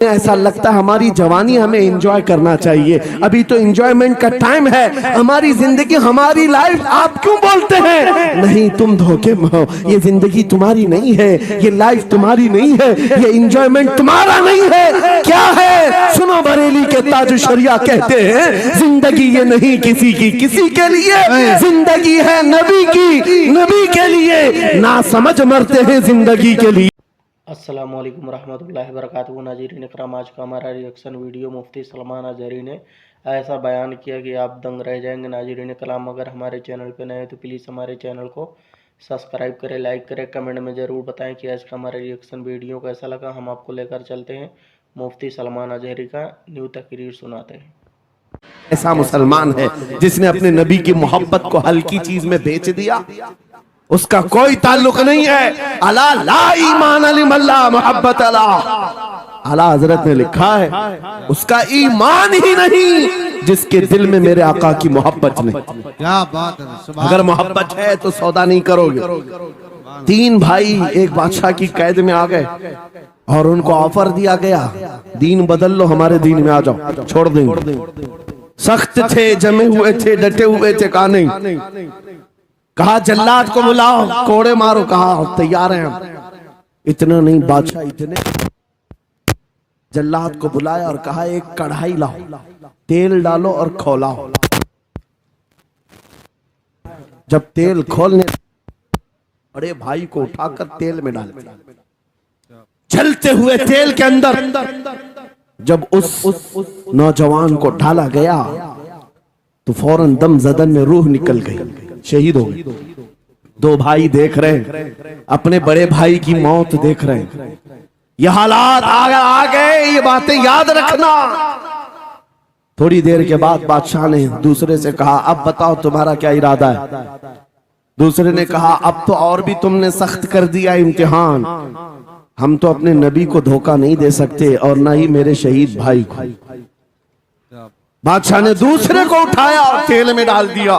ऐसा लगता है हमारी जवानी हमें एंजॉय करना चाहिए। अभी तो एंजॉयमेंट का टाइम है। हमारी जिंदगी, हमारी लाइफ आप क्यों बोलते हैं? नहीं, तुम धोखे में हो। ये जिंदगी तुम्हारी नहीं है, ये लाइफ तुम्हारी नहीं है, ये एंजॉयमेंट तुम्हारा नहीं है। क्या है? सुनो, बरेली के ताज शरिया कहते हैं जिंदगी ये नहीं किसी की किसी के लिए, जिंदगी है नबी की नबी के लिए। ना समझ मरते हैं जिंदगी के लिए। अस्सलाम वालेकुम रहमतुल्लाहि व बरकातहू। नाज़रीन इकराम, आज का हमारा रिएक्शन वीडियो मुफ्ती सलमान अज़हरी ने ऐसा बयान किया कि आप दंग रह जाएंगे। नाज़रीन इकराम, अगर हमारे चैनल पर नए हैं तो प्लीज़ हमारे चैनल को सब्सक्राइब करें, लाइक करें, कमेंट में ज़रूर बताएं कि आज का हमारा रिएक्शन वीडियो कैसा लगा। हम आपको लेकर चलते हैं मुफ्ती सलमान अज़हरी का न्यू तकरीर सुनाते हैं। ऐसा मुसलमान है जिसने अपने नबी की मोहब्बत को हल्की चीज में बेच दिया, उसका कोई ताल्लुक नहीं है। अला ला ईमान अलिमल्ला मोहब्बत अला, आला हजरत ने लिखा है उसका ईमान ही नहीं जिसके दिल में मेरे आका की मोहब्बत नहीं। क्या बात है। अगर मोहब्बत है तो सौदा नहीं करोगे। तीन भाई एक बादशाह की कैद में आ गए और उनको ऑफर दिया गया, दीन बदल लो, हमारे दीन में आ जाओ, छोड़ देंगे। सख्त थे, जमे हुए थे, डटे हुए थे, कहा नहीं। कहा जल्लाद को बुलाओ, कोड़े मारो, कहा तैयार हैं हम। इतना नहीं, बादशाह इतने जल्लाद को बुलाया और कहा एक कढ़ाई लाओ, तेल डालो और खौलाओ। जब तेल खोलने, बड़े भाई को उठाकर तेल में डाल, जलते हुए तेल के अंदर जब उस नौजवान को डाला गया तो फौरन दम जदन में रूह निकल गई, शहीद हो गई। दो भाई देख रहे हैं, अपने बड़े भाई की मौत देख रहे हैं। ये हालात आ गए, ये बातें याद रखना। थोड़ी देर के बाद बादशाह ने दूसरे से कहा अब बताओ तुम्हारा क्या इरादा है। दूसरे ने कहा अब तो और भी तुमने सख्त कर दिया इम्तिहान, हम तो अपने नबी को धोखा नहीं दे सकते और ना ही मेरे शहीद भाई को। बादशाह ने दूसरे को उठाया और तेल में डाल दिया,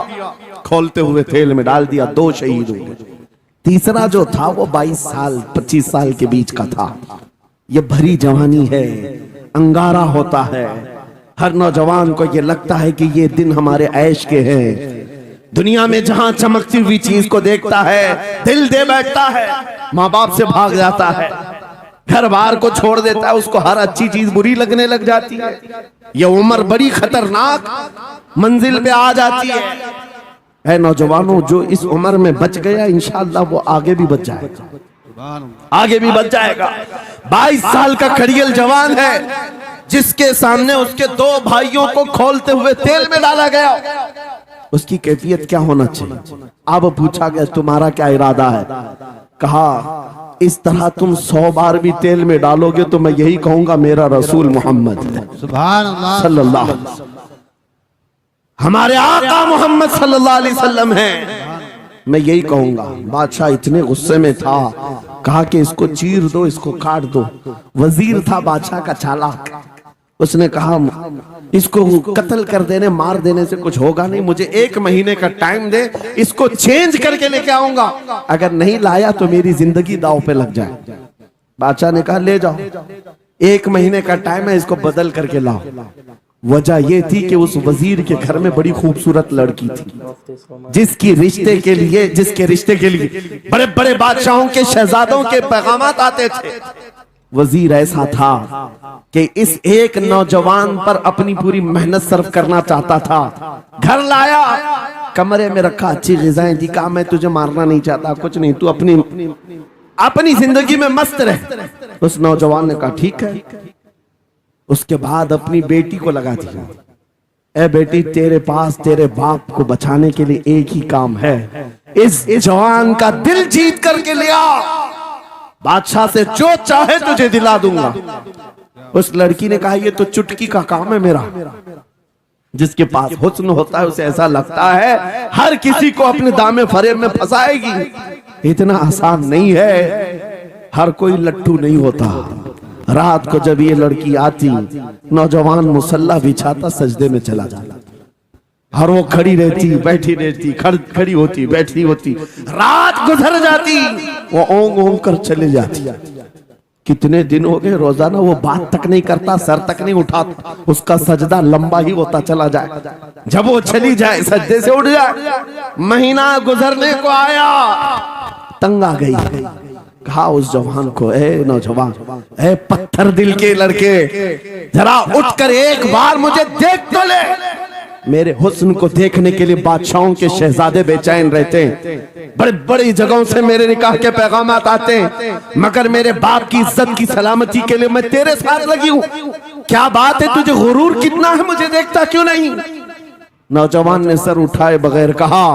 खोलते हुए तेल में डाल दिया, दो शहीद हो गए। तीसरा जो था वो 22 साल 25 साल के बीच का था। ये भरी जवानी है, अंगारा होता है। हर नौजवान को ये लगता है कि ये दिन हमारे ऐश के हैं। दुनिया में जहां चमकती हुई चीज को देखता है दिल दे बैठता है, माँ बाप से भाग जाता है, घर बार को छोड़ देता है, उसको हर अच्छी चीज बुरी लगने लग जाती है। ये उम्र बड़ी खतरनाक मंजिल पे आ जाती है। नौजवानों, जो इस उम्र में बच गया इंशाअल्लाह वो आगे भी बच जाएगा, आगे भी बच जाएगा। 22 साल का खड़ियल जवान है जिसके सामने उसके दो भाइयों को खोलते हुए तेल में डाला गया। उसकी कैफियत क्या होना चाहिए? अब पूछा गया तुम्हारा क्या इरादा है? कहा इस तरह तुम 100 बार भी तेल में डालोगे तो मैं यही कहूंगा मेरा रसूल मोहम्मद सल्लल्लाहु अलैहि वसल्लम, हमारे आका मोहम्मद सल्लल्लाहु अलैहि वसल्लम है, मैं यही कहूंगा। बादशाह इतने गुस्से में था, कहा कि इसको चीर दो, इसको काट दो। वजीर था बादशाह का चालाक, उसने कहा इसको कत्ल कर देने, मार देने से कुछ होगा नहीं, मुझे 1 महीने का टाइम दे, इसको चेंज करके लेके आऊंगा, अगर नहीं लाया तो मेरी जिंदगी दांव पे लग जाए। बादशाह ने कहा ले जाओ, 1 महीने का टाइम है, इसको बदल करके लाओ। वजह यह थी कि उस वजीर के घर में बड़ी खूबसूरत लड़की थी जिसके रिश्ते के लिए बड़े बड़े बादशाहों के शहजादों के पैगामात आते थे। वजीर ऐसा था कि इस एक नौजवान पर अपनी पूरी मेहनत सर्व करना चाहता था। घर लाया, कमरे में रखा, अच्छी ग़िज़ाएं दी, कहा मैं तुझे मारना नहीं चाहता, कुछ नहीं, तू अपनी जिंदगी में मस्त रह। उस नौजवान ने कहा ठीक है। उसके बाद अपनी बेटी को लगा दिया, ए बेटी तेरे पास तेरे बाप को बचाने के लिए एक ही काम है, इस जवान का दिल जीत करके ले आ, बादशाह से जो चाहे तुझे दिला दूंगा। उस लड़की ने कहा ये तो चुटकी का काम है मेरा। जिसके पास हुस्न होता है उसे ऐसा लगता है हर किसी को अपने दामे फरेब में फंसाएगी। इतना आसान नहीं है, हर कोई लट्टू नहीं होता। रात को जब ये लड़की आती, नौजवान मुसल्ला बिछाता, सजदे में चला जाता, हर वो खड़ी रहती बैठी रहती, खड़ी होती बैठी होती, रात गुजर जाती, वो ओंग ओंग कर चले जाती। कितने दिन हो गए रोजाना वो बात तक नहीं करता, सर तक नहीं उठाता, उसका सजदा लंबा ही होता चला जाए, जब वो चली जाए सजदे से उठ जाए। महीना गुजरने को आया, तंग आ गई, कहा उस जवान को, ए नौजवान, ए पत्थर दिल के लड़के, जरा उठकर एक बार मुझे देख तो ले। मेरे हुस्न को देखने के लिए बादशाहों के शहजादे बेचैन रहते हैं, बड़े बड़ी जगहों से मेरे निकाह के पैगाम आते हैं, मगर मेरे बाप की इज्जत की सलामती के लिए मैं तेरे साथ लगी हूं। क्या बात है, तुझे गुरूर कितना है, मुझे देखता क्यों नहीं? नौजवान ने सर उठाए बगैर कहा,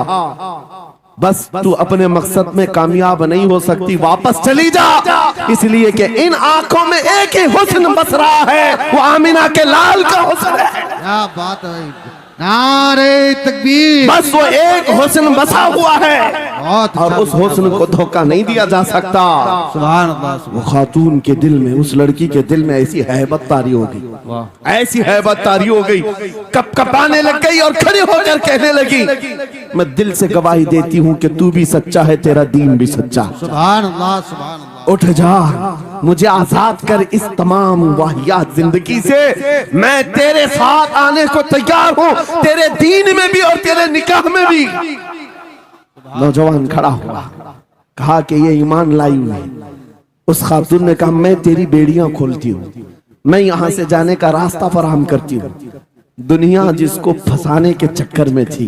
बस तू अपने मकसद में कामयाब नहीं हो सकती, वापस चली जा, इसलिए कि इन आंखों में एक ही हुस्न बस रहा है, वो आमिना के लाल का हुस्न है। क्या बात है, नारे तकबीर। बस वो एक हुस्न बसा हुआ है बहुत और उस हुस्न को धोखा नहीं दिया जा सकता। सुभान अल्लाह, वो खातून के दिल में, उस लड़की के दिल में ऐसी हैबत तारी हो गई, ऐसी हैबत तारी हो गई, कप कपाने लग गई और खड़े होकर कहने लगी, मैं दिल से गवाही देती हूँ कि तू भी सच्चा है, तेरा दीन भी सच्चा। सुभान अल्लाह, सुभान अल्लाह। उठ जा, मुझे आजाद कर इस तमाम वाहियात जिंदगी से, मैं तेरे साथ आने को तैयार हूँ, तेरे दीन में भी और तेरे निकाह में भी। नौजवान खड़ा हुआ, कहा कि ये ईमान लाई हुई। उस खातून ने कहा, मैं तेरी बेड़ियां खोलती हूँ, मैं यहाँ से जाने का रास्ता फराहम करती हूँ। दुनिया जिसको फंसाने के चक्कर में थी,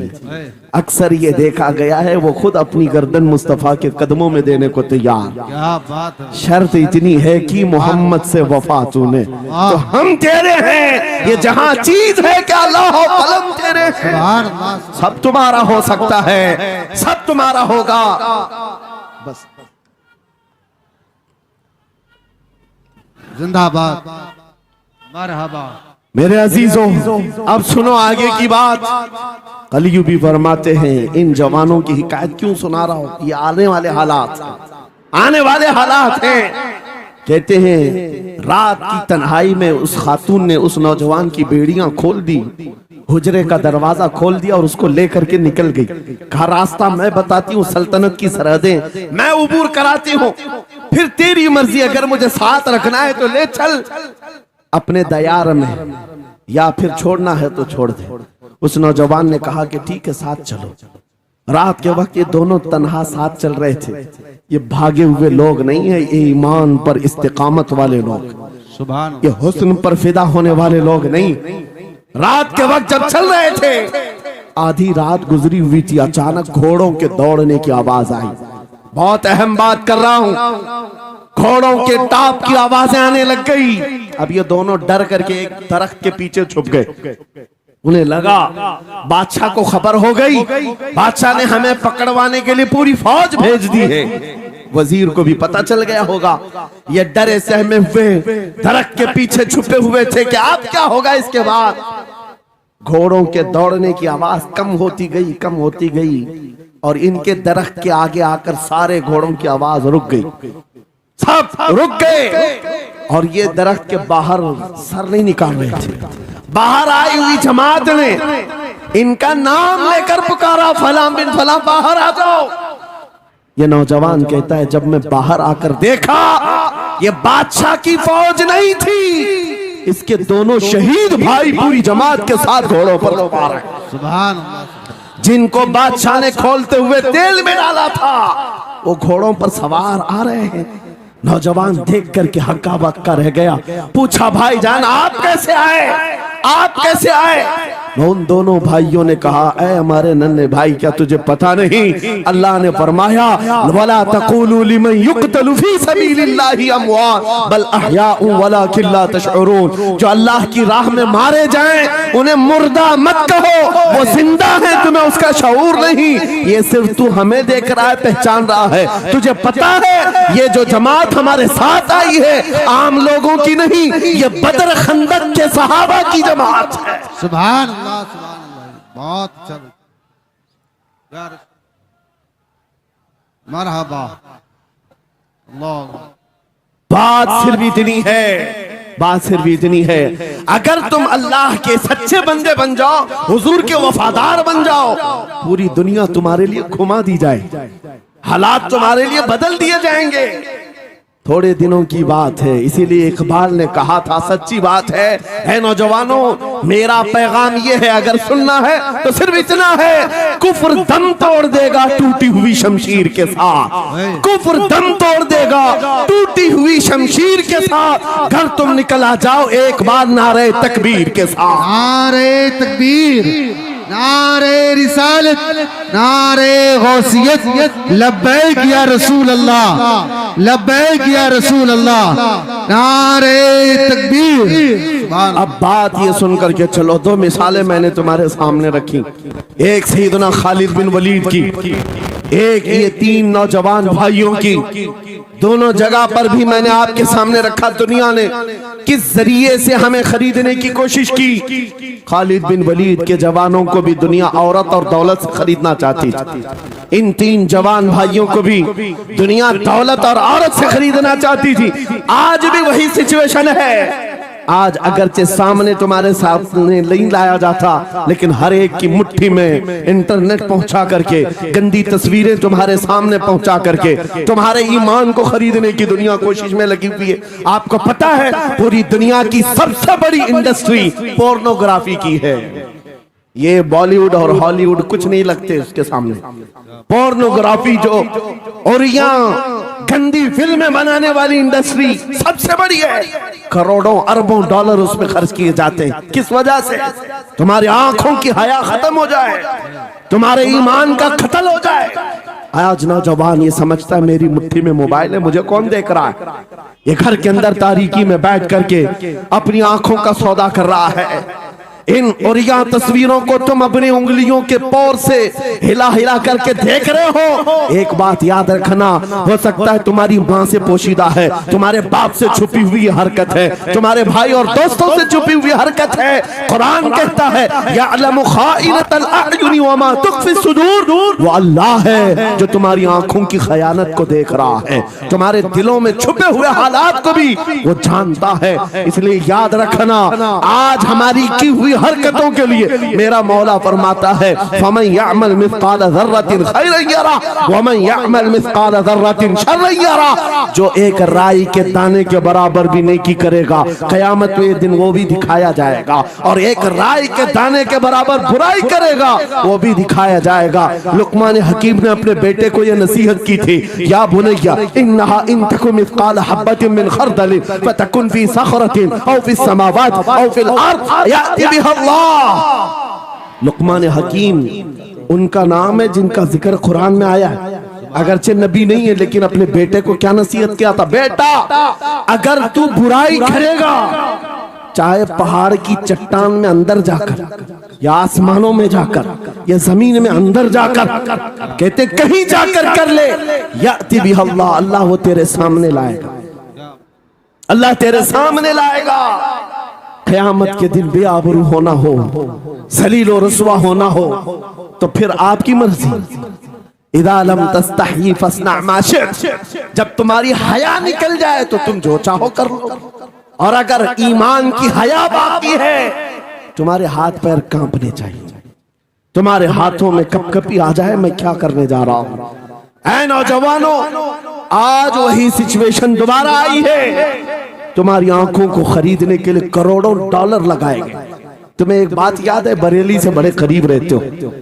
अक्सर ये देखा गया है वो खुद अपनी गर्दन मुस्तफा के कदमों में देने को तैयार। क्या बात है, शर्त इतनी है कि मोहम्मद से वफा तूने, तो हम तेरे हैं, ये जहां चीज है क्या अल्लाह कलम तेरे हैं। सुभान अल्लाह। सब तुम्हारा हो सकता है, सब तुम्हारा होगा, बस जिंदाबाद, मरहबा। मेरे अजीजों, अब सुनो आगे की बात। कलियू भी फरमाते हैं, इन जवानों की हिकायत क्यों सुना रहा हूं, ये आने वाले हालात, आने वाले हालात हैं। कहते हैं रात की तन्हाई में उस खातून ने उस नौजवान की बेड़ियां खोल दी, हुजरे का दरवाजा खोल दिया और उसको लेकर के निकल गई। कहा रास्ता मैं बताती हूँ, सल्तनत की सरहदें मैं उबूर कराती हूँ, फिर तेरी मर्जी, अगर मुझे साथ रखना है तो ले चल अपने दयार में, या फिर छोड़ना है तो छोड़ दे। उस नौजवान ने कहा कि ठीक है, साथ चलो। रात के वक्त ये दोनों तन्हा साथ चल रहे थे। ये भागे हुए लोग नहीं है, ये ईमान पर इस्तिकामत वाले लोग, सुभान, ये हुस्न पर फिदा होने वाले लोग नहीं। रात के वक्त जब चल रहे थे, आधी रात गुजरी हुई थी, अचानक घोड़ों के दौड़ने की आवाज आई। बहुत अहम बात कर रहा हूं, घोड़ों के टाप की आवाजें आने लग गई। अब ये दोनों डर करके एक दरख्त के पीछे छुप गए। उन्हें लगा बादशाह को खबर हो गई, बादशाह ने हमें पकड़वाने के लिए पूरी फौज भेज दी है। वजीर को भी पता चल गया होगा, ये डरे सहमे हुए दरख्त के पीछे छुपे हुए थे कि अब क्या होगा इसके बाद। घोड़ों के दौड़ने की आवाज कम होती गई, कम होती गई, और इनके दरख्त के आगे आकर सारे घोड़ों की आवाज रुक गई, सब रुक गए। और ये दरख्त के बाहर सर नहीं निकाल रहे थे। बाहर आई हुई जमात ने इनका नाम लेकर पुकारा, फलां बिन फलां बाहर आ जाओ। ये नौजवान कहता है, जब मैं बाहर आकर देखा, ये बादशाह की फौज नहीं थी, इसके दोनों शहीद भाई पूरी जमात के साथ घोड़ों पर सवार हैं। सुभान अल्लाह। जिनको बादशाह ने खोलते हुए तेल में डाला था, वो घोड़ों पर सवार आ रहे हैं। नौजवान देख करके हक्का बक्का रह गया। पूछा, भाईजान आप कैसे आए, आप कैसे आए? उन दोनों भाइयों ने कहा, ऐ हमारे नन्हे भाई, क्या तुझे पता नहीं अल्लाह ने फरमाया, वला तक़ूलू लिमन युक़तलु फी सबीलिल्लाहि अमवात बल अहयाउ वलाकिन ला तशउरून। जो अल्लाह की राह में मारे जाएं उन्हें मुर्दा मत कहो, वो जिंदा है, तुम्हें उसका शऊर नहीं। ये सिर्फ तू हमें देख रहा है, पहचान रहा है। तुझे पता है ये जो जमात हमारे साथ आई है आम लोगों की नहीं, ये बदर खंदक के सहाबा की जमात है। सुभान अल्लाह, सुभान अल्लाह। बहुत अच्छा यार, मरहबा। अल्लाह। बात सिर्फ इतनी है, बात सिर्फ इतनी है, अगर तुम अल्लाह के सच्चे बंदे बन जाओ, हुजूर के वफादार बन जाओ, पूरी दुनिया तुम्हारे लिए घुमा दी जाए, हालात तुम्हारे लिए बदल दिए जाएंगे। थोड़े दिनों की बात है, इसीलिए इकबाल ने कहा था, सच्ची बात है नौजवानों, मेरा पैगाम ये है, अगर सुनना है तो सिर्फ इतना है, कुफ्र दम तोड़ देगा टूटी हुई शमशीर के साथ, कुफ्र दम तोड़ देगा टूटी हुई शमशीर के साथ। घर तुम निकल आ जाओ एक बार नारे तकबीर के साथ। नारे तकबीर, नारे रिसालत, नारे गौसियत, लब्बैक या रसूल अल्लाह, लब्बैक या रसूल अल्लाह, नारे तकबीर। अब बात ये सुन करके चलो, दो मिसालें मैंने तुम्हारे सामने रखी, एक सैयदना खालिद बिन वलीद की, एक ये तीन नौजवान भाइयों की। दोनों जगह पर भी मैंने आपके सामने रखा, दुनिया ने किस जरिए से हमें खरीदने की कोशिश की। खालिद बिन वलीद के जवानों को भी दुनिया औरत और दौलत से खरीदना चाहती थी, इन तीन जवान भाइयों को भी दुनिया दौलत और औरत से खरीदना चाहती थी। आज भी वही सिचुएशन है। आज अगरचे सामने तुम्हारे सामने नहीं लाया जाता, लेकिन हर एक की मुट्ठी में इंटरनेट पहुंचा करके, गंदी तस्वीरें तुम्हारे सामने पहुंचा करके तुम्हारे ईमान को खरीदने की दुनिया कोशिश में लगी हुई है। आपको पता है पूरी दुनिया की सबसे बड़ी इंडस्ट्री पोर्नोग्राफी की है। ये बॉलीवुड और हॉलीवुड कुछ नहीं लगते उसके सामने। पोर्नोग्राफी जो और यहाँ गंदी फिल्में बनाने वाली इंडस्ट्री सबसे बड़ी है, करोड़ों अरबों डॉलर उसमें खर्च किए जाते हैं। किस वजह से? तुम्हारी आंखों की हया खत्म हो जाए, तुम्हारे ईमान का कत्ल हो जाए। आज नौजवान ये समझता है मेरी मुट्ठी में मोबाइल है, मुझे कौन देख रहा है। ये घर के अंदर तारीकी में बैठ करके अपनी आंखों का सौदा कर रहा है। इन और यहाँ तस्वीरों को तुम अपनी उंगलियों के पौर से हिला हिला करके देख रहे हो। एक बात याद रखना, हो सकता है तुम्हारी माँ से पोशीदा है, तुम्हारे बाप से छुपी हुई हरकत है, तुम्हारे भाई और दोस्तों से छुपी हुई हरकत है। कुरान कहता है यअलमु खाइनतल अयुनि वमा तुख्फी सुदूर, वो अल्लाह है जो तुम्हारी आंखों की खयानत को देख रहा है, तुम्हारे दिलों में छुपे हुए हालात को भी वो जानता है। इसलिए याद रखना, आज हमारी की हुई हरकतों के लिए मेरा मौला फरमाता है फमन यअमल मिस्काल ज़र्रतिन खैरन यरा वमन यअमल मिस्काल ज़र्रतिन शर्रन यरा। जो एक राई के दाने के बराबर भी नेकी करेगा, कयामत में दिन वो भी दिखाया जाएगा, और एक राई के दाने के बराबर बुराई करेगा वो भी दिखाया जाएगा। लुकमान हकीम ने अपने बेटे को यह नसीहत की थी, या बुनैया इन्नहा इन तकु मिस्काल हब्बतिन मिन खरदलिन फतकुन फी सखरतिन औ फी समावात औ फिल अर्द याति बिहा अल्लाह। लुकमान हकीम उनका नाम है जिनका जिक्र कुरान में आया है। अगरचे नबी नहीं है, लेकिन अपने बेटे को क्या नसीहत किया था, बेटा अगर तू बुराई करेगा, चाहे पहाड़ की चट्टान में अंदर जाकर या आसमानों में जाकर या जमीन में अंदर जाकर, कहते कहीं जाकर कर ले, याति बिहा अल्लाह, अल्लाह वो तेरे सामने लाएगा, अल्लाह तेरे सामने लाएगा। क़यामत के दिन बेआबरू होना हो, ज़लील और रुस्वा होना हो, तो फिर आपकी मर्जी। इज़ा लम तस्तही फस्ना मा शि'त, जब तुम्हारी हया निकल जाए तो तुम जो चाहो कर लो, और अगर ईमान की हया बाकी है, तुम्हारे हाथ पैर कांपने चाहिए, तुम्हारे हाथों में कपकपी आ जाए मैं क्या करने जा रहा हूं। ऐ नौजवानों, आज वही सिचुएशन दोबारा आई है। तुम्हारी आंखों को खरीदने के लिए करोड़ों डॉलर लगाए गए। तुम्हें एक बात याद है, बरेली से बड़े करीब रहते हो,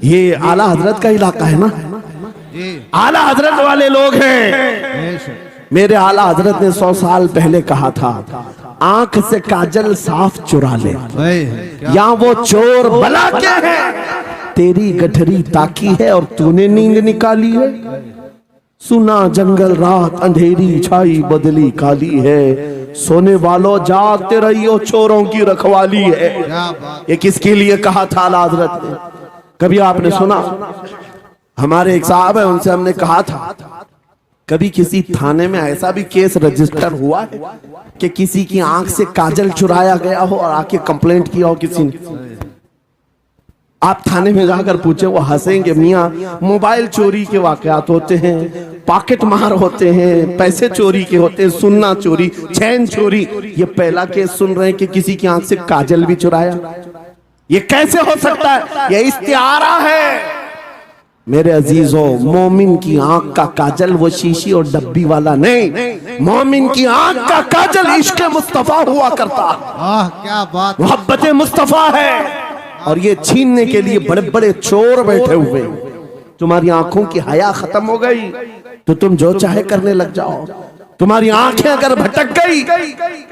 ये आला हजरत का इलाका है ना, आला हजरत वाले लोग हैं। मेरे आला हजरत ने 100 साल पहले कहा था, आंख से काजल साफ चुरा ले, या वो चोर बला के है, तेरी गठरी ताकी है और तूने नींद निकाली है। सुना जंगल रात अंधेरी छाई बदली काली है, सोने वालों जागते रहियो चोरों की रखवाली है। ये किसके लिए कहा था आला हजरत ने? कभी आपने सुना? हमारे एक साहब है, उनसे हमने कहा था, कभी किसी थाने में ऐसा भी केस रजिस्टर हुआ है कि किसी की आंख से काजल चुराया गया हो और आके कंप्लेंट किया हो किसी ने? आप थाने में जाकर पूछे, वो हंसेंगे। मियाँ, मोबाइल चोरी के वाकयात होते हैं, पॉकेट मार होते हैं, पैसे चोरी के होते हैं, सुन्ना चोरी, चैन चोरी। ये पहला केस सुन रहे हैं कि किसी की आंख से काजल भी चुराया। ये कैसे हो सकता है? ये इस्तिआरा है। मेरे अजीजों, मोमिन की आंख का काजल वो शीशी और डब्बी वाला नहीं, मोमिन की आंख का काजल इश्क मुस्तफा हुआ करता। आह क्या बात। मोहब्बत मुस्तफा है, और ये छीनने के लिए बड़े बड़े चोर बैठे हुए। तुम्हारी आंखों की हया खत्म हो गई तो तुम जो चाहे करने लग जाओ। तुम्हारी आंखें अगर भटक गई,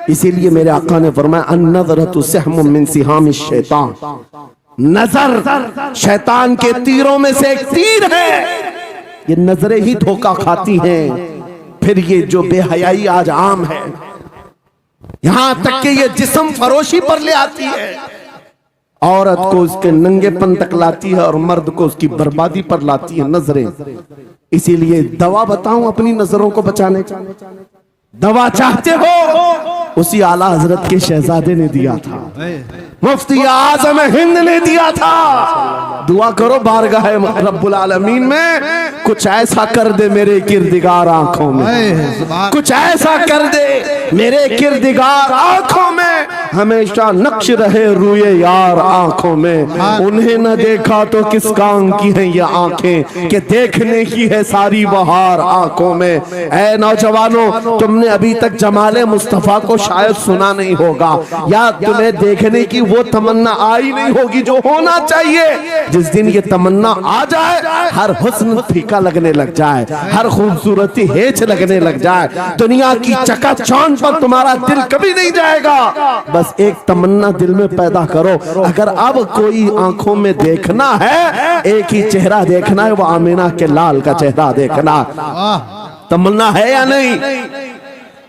इसीलिए मेरे आका ने फरमाया अन-नज़रतु सहमुम मिन सिहामिश शैतान, नजर शैतान के तीरों में से एक तीर है। ये नजरें ही धोखा खाती हैं। फिर ये जो बेहयाई आज आम है, यहां तक कि ये जिस्म फरोशी पर ले आती है, औरत को उसके नंगेपन तक लाती है और मर्द को उसकी बर्बादी पर लाती है नजरें। इसीलिए दवा बताऊं अपनी नजरों को बचाने का, दवा चाहते हो उसी आला हजरत के शहजादे ने दिया था, मुफ्ती आजम हिंद ने दिया था। दुआ करो बारगाह रब्बुल आलमीन में कुछ ऐसा कर दे मेरे किरदिगार आंखों में, कुछ ऐसा कर दे मेरे किरदिगार आंखों में, हमेशा नक्श रहे रूए यार आंखों में। उन्हें न देखा तो किस काम की है ये आंखें कि देखने की है सारी बहार आंखों में। ऐ नौजवानों, तुमने अभी तक जमाले मुस्तफा को शायद सुना नहीं होगा, या तुम्हें देखने की वो तमन्ना आई नहीं होगी जो होना चाहिए। जिस दिन ये तमन्ना आ जाए, हर हुस्न फीका लगने लग जाए, हर खूबसूरती हेच लगने लग जाए, दुनिया की चकाचौंध पर तुम्हारा दिल कभी नहीं जाएगा। बस एक तमन्ना दिल में पैदा करो, अगर अब कोई आंखों में देखना है, एक ही चेहरा देखना है, वो आमीना के लाल का चेहरा देखना। तमन्ना है या नहीं?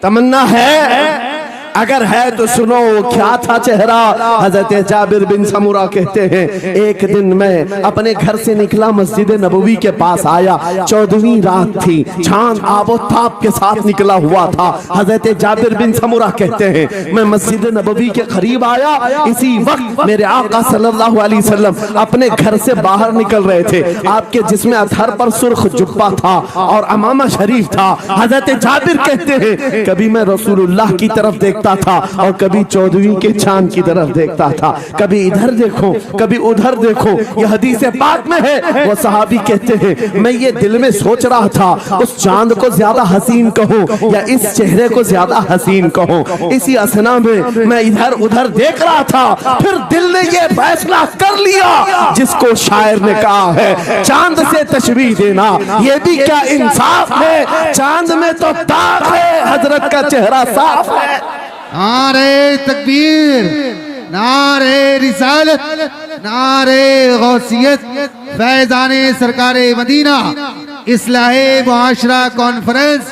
तमन्ना है? अगर है तो सुनो क्या था चेहरा। हजरत जाबिर बिन समुरा कहते हैं एक दिन मैं अपने घर से निकला, मस्जिद नबवी के पास आया, 14वीं रात थी, चांद आबोताब के साथ निकला हुआ था। हजरत जाबिर बिन समुरा कहते हैं मैं मस्जिद नबवी के करीब आया, इसी वक्त मेरे आका सल्लल्लाहु अलैहि वसल्लम अपने घर से बाहर निकल रहे थे। आपके जिस्म अतहर पर सुर्ख जुब्बा था और अमामा शरीफ था। हजरत जाबिर कहते हैं कभी मैं रसूलुल्लाह की तरफ देखता था और कभी 14वीं के चांद की तरफ देखता था, कभी इधर देखो कभी उधर देखो। यह हदीस पाक में है। वो सहाबी कहते हैं मैं ये दिल में सोच रहा था उस चांद को ज्यादा हसीन कहूं या इस चेहरे को ज्यादा हसीन कहूं। इसी असना में मैं इधर उधर देख रहा था, फिर दिल ने ये फैसला कर लिया जिसको शायर ने कहा है चांद से तशबीह देना ये भी क्या इंसाफ है, चांद में तो दाग है, हजरत का चेहरा साफ है। नारे तकबीर, नारे रिसालत, नारे गौसियत, फैजाने सरकारे मदीना, इस्लाहे मुआशरा कॉन्फ्रेंस,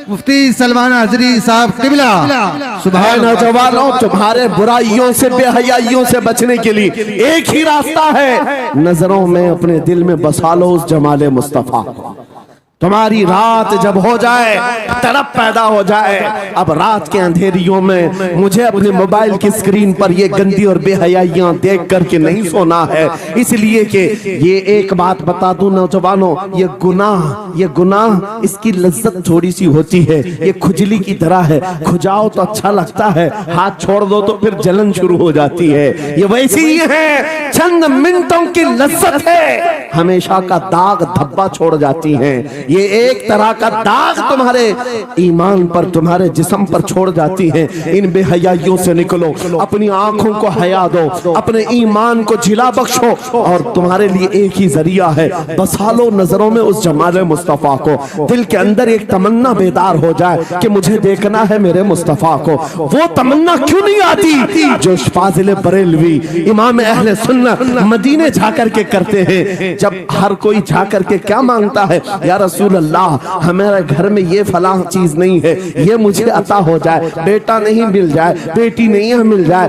मुफ्ती सलमान हजरी साहब किबला। सुबह नौजवानों, तुम्हारे बुराइयों से बेहयाइयों से बचने के लिए एक ही रास्ता है, नजरों में अपने दिल में बसा लो उस जमाले मुस्तफा को। तुम्हारी रात जब हो जाए, तड़प पैदा हो जाए, अब रात के अंधेरियों में मुझे अपने मोबाइल की स्क्रीन पर ये गंदी और बेहयाइयां देख करके नहीं सोना है। इसलिए कि ये एक बात बता दूं नौजवानों, ये गुनाह इसकी लज्जत थोड़ी सी होती है, ये खुजली की तरह है, खुजाओ तो अच्छा लगता है, हाथ छोड़ दो तो फिर जलन शुरू हो जाती है। ये वैसी ही है, चंद मिनटों की लज्जत है, हमेशा का दाग धब्बा छोड़ जाती है। ये एक तरह का दाग तुम्हारे ईमान पर, तुम्हारे जिस्म पर छोड़ जाती है। इन बेहयाइयों से निकलो, अपनी आंखों को हया दो, अपने ईमान को जिला बख्शो, और तुम्हारे लिए एक ही जरिया है, बसा लो नजरों में उस जमाले मुस्तफा को। दिल के अंदर एक तमन्ना बेदार हो जाए कि मुझे देखना है मेरे मुस्तफा को। वो तमन्ना क्यों नहीं आती जो फाजिल बरेलवी इमाम अहले सुन्नत मदीने जाकर के करते हैं। जब हर कोई जाकर के क्या मांगता है, या रसूल अल्लाह हमारे घर में ये फलां चीज नहीं है, ये मुझे अता हो जाए, बेटा नहीं मिल जाए, बेटी नहीं मिल जाए,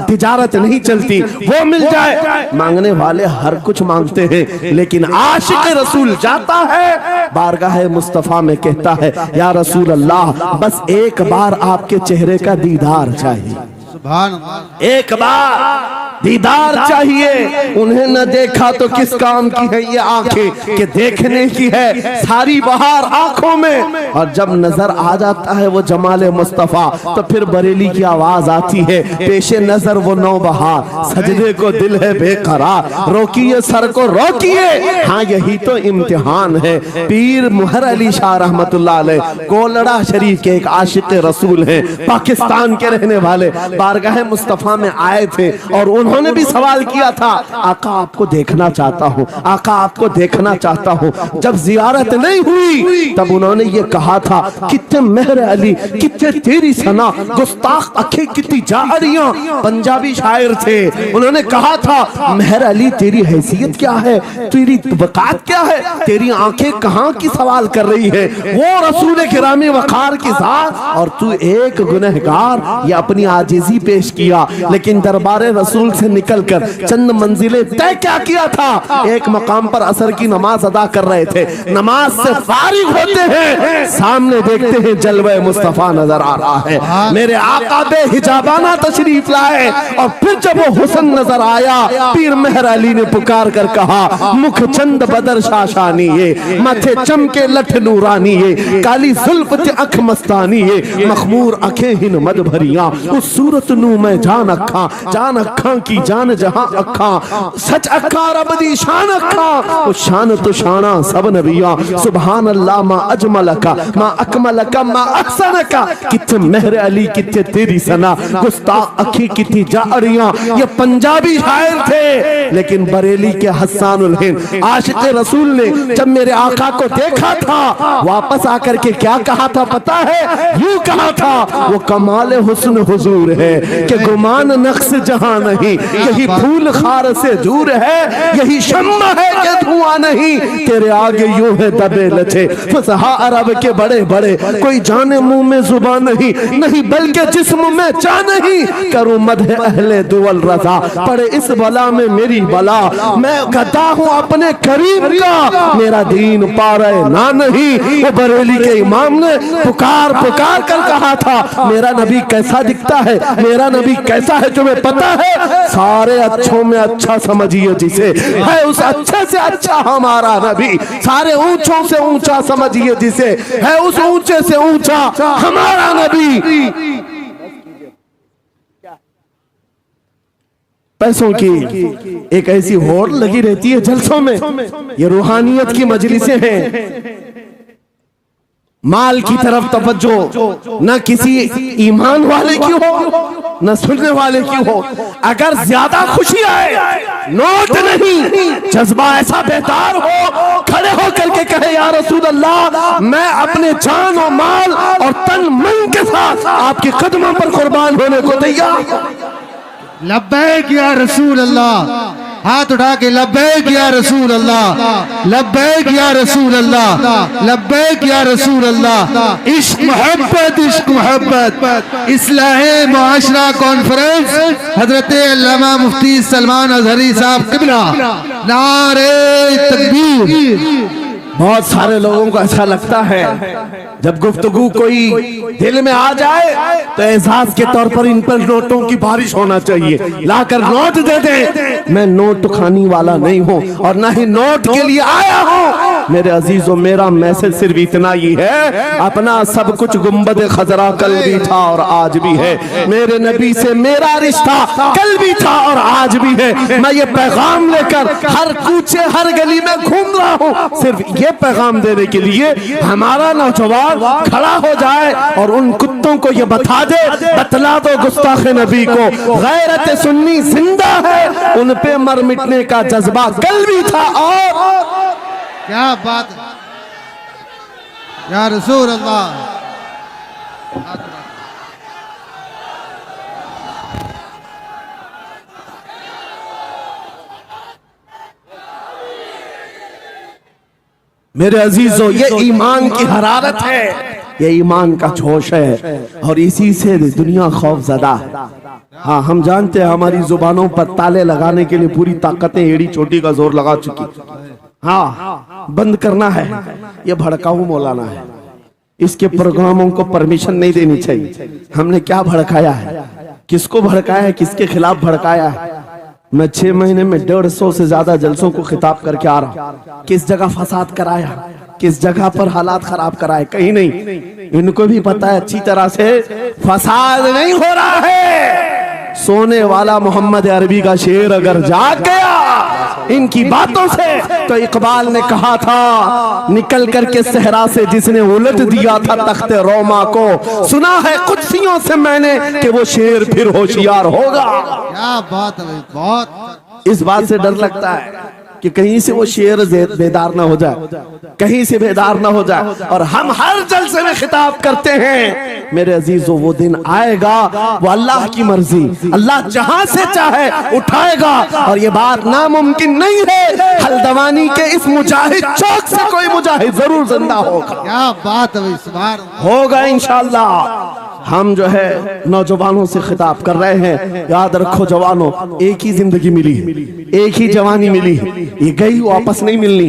तिजारत नहीं चलती वो मिल जाए। मांगने वाले हर कुछ मांगते हैं, लेकिन आशिक रसूल जाता है बारगाह मुस्तफा में, कहता है या रसूल अल्लाह बस एक बार आपके चेहरे का दीदार चाहिए, सुभान अल्लाह। एक बार दीदार चाहिए। उन्हें न देखा तो किस काम की है ये आंखें कि देखने की है सारी बहार आंखों में। और जब नजर आ जाता है वो जमाले मुस्तफा तो फिर बरेली की आवाज आती है, पेशे नजर वो नौबहार, सजदे को दिल है बेकरार, रोकिए सर को रोकिए। हाँ यही तो इम्तिहान है। पीर मुहर अली शाह रहमतुल्लाह अलैह कोलड़ा शरीफ के एक आशिक रसूल हैं, पाकिस्तान के रहने वाले, बारगाह मुस्तफा में आए थे और उन्होंने भी सवाल किया था, आका आपको देखना चाहता हूँ, आका आपको देखना चाहता हूँ। जब जियारत नहीं हुई तब उन्होंने ये कहा था, कितने मेहर अली कितने तेरी सना, गुस्ताख अखे कितनी जारियां। पंजाबी शायर थे, उन्होंने कहा था मेहर अली तेरी हैसियत क्या है, तेरी वकात क्या है, तेरी आंखें कहाँ की सवाल कर रही है, वो रसूल किरामी वकार की जात और तू एक गुनहगार। ये अपनी आजिजी पेश किया, लेकिन दरबारे रसूल से निकलकर चंद मंजिलें तय क्या किया था। एक मकाम पर असर की नमाज अदा कर रहे थे, नमाज से फारिग होते हैं, सामने देखते हैं जलवे मुस्तफा नजर आ रहा है। मेरे आका बेहिजाबाना तशरीफ लाए और फिर जब वो हुस्न नजर आया, पीर मेहर अली ने पुकार कर कहा, मुख चंद बदर शाशानी ये, माथे चमके लठ नूरानी ये, काली जुल्फ ते अख मस्तानी ये, मखमूर अखे हिन मद भरिया, उस सूरत नू मैं जान अखा की जान जहां अखा, सच अखा रब दी शान अखा, उस शान तो शाना सब नबिया, सुभान अल्लाह मा अजमल का मा अकमल का मा अहसन का। कितने मेहर अली कितने तेरी सना, गुस्ताख अखी कितनी जारियां। ये पंजाबी शायर थे, लेकिन बरेली के हस्सानुल हिंद आशिक रसूल ने जब मेरे आका को देखा था, वापस आकर के क्या कहा था पता है? यूं कहा था, वो कमाल हुस्न हुजूर है कि गुमान नक्श जहां नहीं, यही फूल खार से दूर है, यही शम्मा है कि धुआं नहीं, तेरे आगे यूं है दबे लचे फसहा अरब के बड़े बड़े, कोई जाने मुंह में जुबान नहीं, नहीं बल्कि जिस्म में जा नहीं, करूं मदह अहले दुवल रजा, पड़े इस बला में मेरी बला, मैं गदा हूं अपने करीम का, मेरा दीन पा रहे ना नहीं। वो बरेली के इमाम ने पुकार पुकार कर कहा था, मेरा नबी कैसा दिखता है, मेरा नबी कैसा है तुम्हें पता है? सारे अच्छों में अच्छा समझिए जिसे, है उस अच्छे से अच्छा हमारा नबी, सारे ऊंचों से ऊंचा समझिए जिसे, है उस ऊंचे से ऊंचा हमारा नबी। पैसों की एक ऐसी होड़ लगी रहती है जलसों में, ये रूहानियत की मजलिसें हैं, माल की तरफ तवज्जो न किसी ईमान वाले की हो न सुनने वाले की हो। अगर ज्यादा खुशी आए, नोट नहीं, जज्बा ऐसा बेदार हो, खड़े होकर के कहे या रसूल अल्लाह, मैं अपने जान और माल और तन मन के साथ आपके कदमों पर कुर्बान होने को तैयार। लब्बैक या रसूल अल्लाह, हाथ उठा के लब्बैक या रसूल अल्लाह, लब्बैक या रसूल अल्लाह, लब्बैक या रसूल अल्लाह। इश्क मोहब्बत इस्लाहे मुआशरा कॉन्फ्रेंस हजरत अल्लामा मुफ्ती सलमान अजहरी साहब किबला, नारे तकबीर। बहुत सारे लोगों को ऐसा लगता है जब गुफ्तगू कोई दिल में आ जाए तो एहसास के तौर पर इन पर नोटों की बारिश होना चाहिए, लाकर नोट दे दे। मैं नोट खानी वाला नहीं हूँ और ना ही नोट के लिए आया हूँ। मेरे अजीजों, मेरा मैसेज सिर्फ इतना ही है, अपना सब कुछ गुंबद खजरा कल भी था और आज भी है, मेरे नबी से मेरा रिश्ता कल भी था और आज भी है। मैं ये पैगाम लेकर हर कूचे हर गली में घूम रहा हूँ, सिर्फ ये पैगाम देने के लिए हमारा नौजवान खड़ा हो जाए और उन कुत्तों को ये बता दे, बतला दो गुस्ताखे नबी को, गैरत सुन्नी जिंदा है, उन पे मर मिटने का जज्बा कल भी था। और क्या बात है या रसूल अल्लाह। मेरे अजीजों, ये ईमान की हरारत है, ये ईमान का जोश है और इसी से दुनिया खौफजदा है। हाँ, हम जानते हैं हमारी जुबानों पर ताले लगाने के लिए पूरी ताकतें एड़ी चोटी का जोर लगा चुकी। हाँ, बंद करना है, ये भड़काऊ मौलाना है, इसके प्रोग्रामों को परमिशन नहीं देनी चाहिए। हमने क्या भड़काया है, किसको भड़काया है, किसके खिलाफ भड़काया है? मैं 6 महीने में 150 से ज्यादा जलसों को खिताब करके आ रहा हूं। किस जगह फसाद कराया, किस जगह पर हालात खराब कराए, कहीं नहीं। इनको भी पता है अच्छी तरह से फसाद नहीं हो रहा है। सोने वाला मोहम्मद अरबी का शेर अगर जाग गया इनकी बातों से, तो इकबाल ने कहा था निकल करके सहरा से जिसने उलट दिया था तख्ते रोमा को, सुना है कुत्सियों से मैंने कि वो शेर फिर होशियार होगा। क्या बात है भाई, बहुत। इस बात से डर लगता है कि कहीं से वो शेर बेदार ना हो जाए, कहीं से बेदार ना हो जाए। और हम हर जलसे में खिताब करते हैं मेरे अजीजों, वो दिन आएगा, वो अल्लाह की मर्जी, अल्लाह जहां से चाहे उठाएगा। और ये बात नामुमकिन नहीं है, हल्द्वानी के इस मुजाहिद चौक से कोई मुजाहिद जरूर जिंदा होगा। क्या बात है भाई, सुभान अल्लाह। होगा इंशाअल्लाह। हम जो है नौजवानों से खिताब कर रहे हैं, याद रखो जवानों, एक ही जिंदगी मिली है, एक ही जवानी मिली है, ये गई वापस नहीं मिलनी,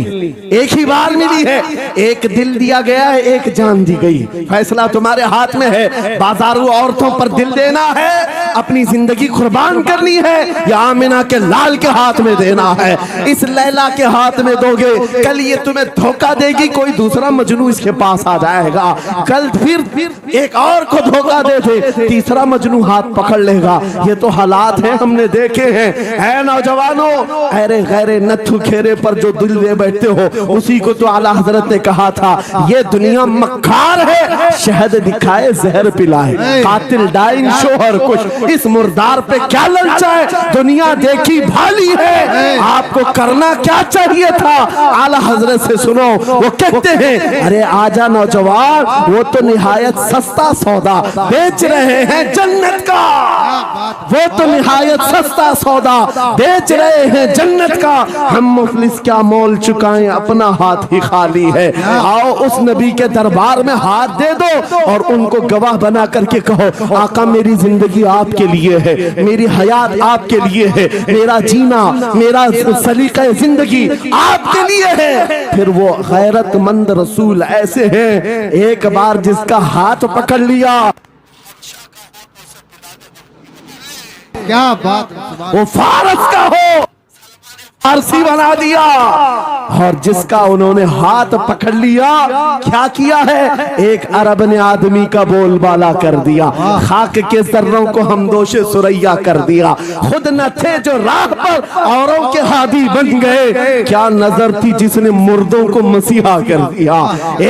एक ही बार मिली है। एक दिल दिया गया है, एक जान दी गई। फैसला तुम्हारे हाथ में है। बाजारू औरतों पर दिल देना है, अपनी जिंदगी कुर्बान करनी है, या आमिना के लाल के हाथ में देना है। इस लैला के हाथ में दोगे, कल ये तुम्हें धोखा देगी, कोई दूसरा मजनू इसके पास आ जाएगा। कल फिर एक और को धोखा दे दे, तीसरा मजनू हाथ पकड़ लेगा। ये तो हालात हैं, हमने देखे हैं। ऐ नौजवानों, अरे गैरे नथु खेरे पर जो दिल दे बैठते हो, उसी को तो आला हजरत ने कहा था ये दुनिया मक्कार है, शहद दिखाए जहर पिलाए, कातिल डाइन शोहर कुछ, इस मुर्दार पे क्या ललचाए, दुनिया देखी भाली है, आपको करना क्या चाहिए था। आला हजरत से सुनो, वो कहते हैं अरे आजा नौजवान, वो तो निहायत सस्ता सौदा बेच रहे हैं जन्नत का, वो तो निहायत सस्ता सौदा बेच रहे हैं जन्नत का। हम मुफलिस क्या मोल चुकाएं, अपना हाथ ही खाली है। आओ उस नबी के दरबार में हाथ दे दो और उनको गवाह बना करके कहो आका मेरी जिंदगी आपके लिए है, मेरी हयात आपके लिए है, मेरा जीना, मेरा सलीका जिंदगी आपके लिए है। फिर वो गैरतमंद रसूल ऐसे हैं, एक बार जिसका हाथ पकड़ लिया, क्या बात है, सुभान। वो फारस का हो, फारसी बना दिया। और जिसका उन्होंने हाथ पकड़ लिया, क्या किया है, एक अरब ने आदमी का बोलबाला कर दिया, खाक के जर्रों को हमदोशे सुरैया कर दिया। खुद न थे जो राह पर औरों के हादी बन गए, क्या नजर थी जिसने मुर्दों को मसीहा कर दिया।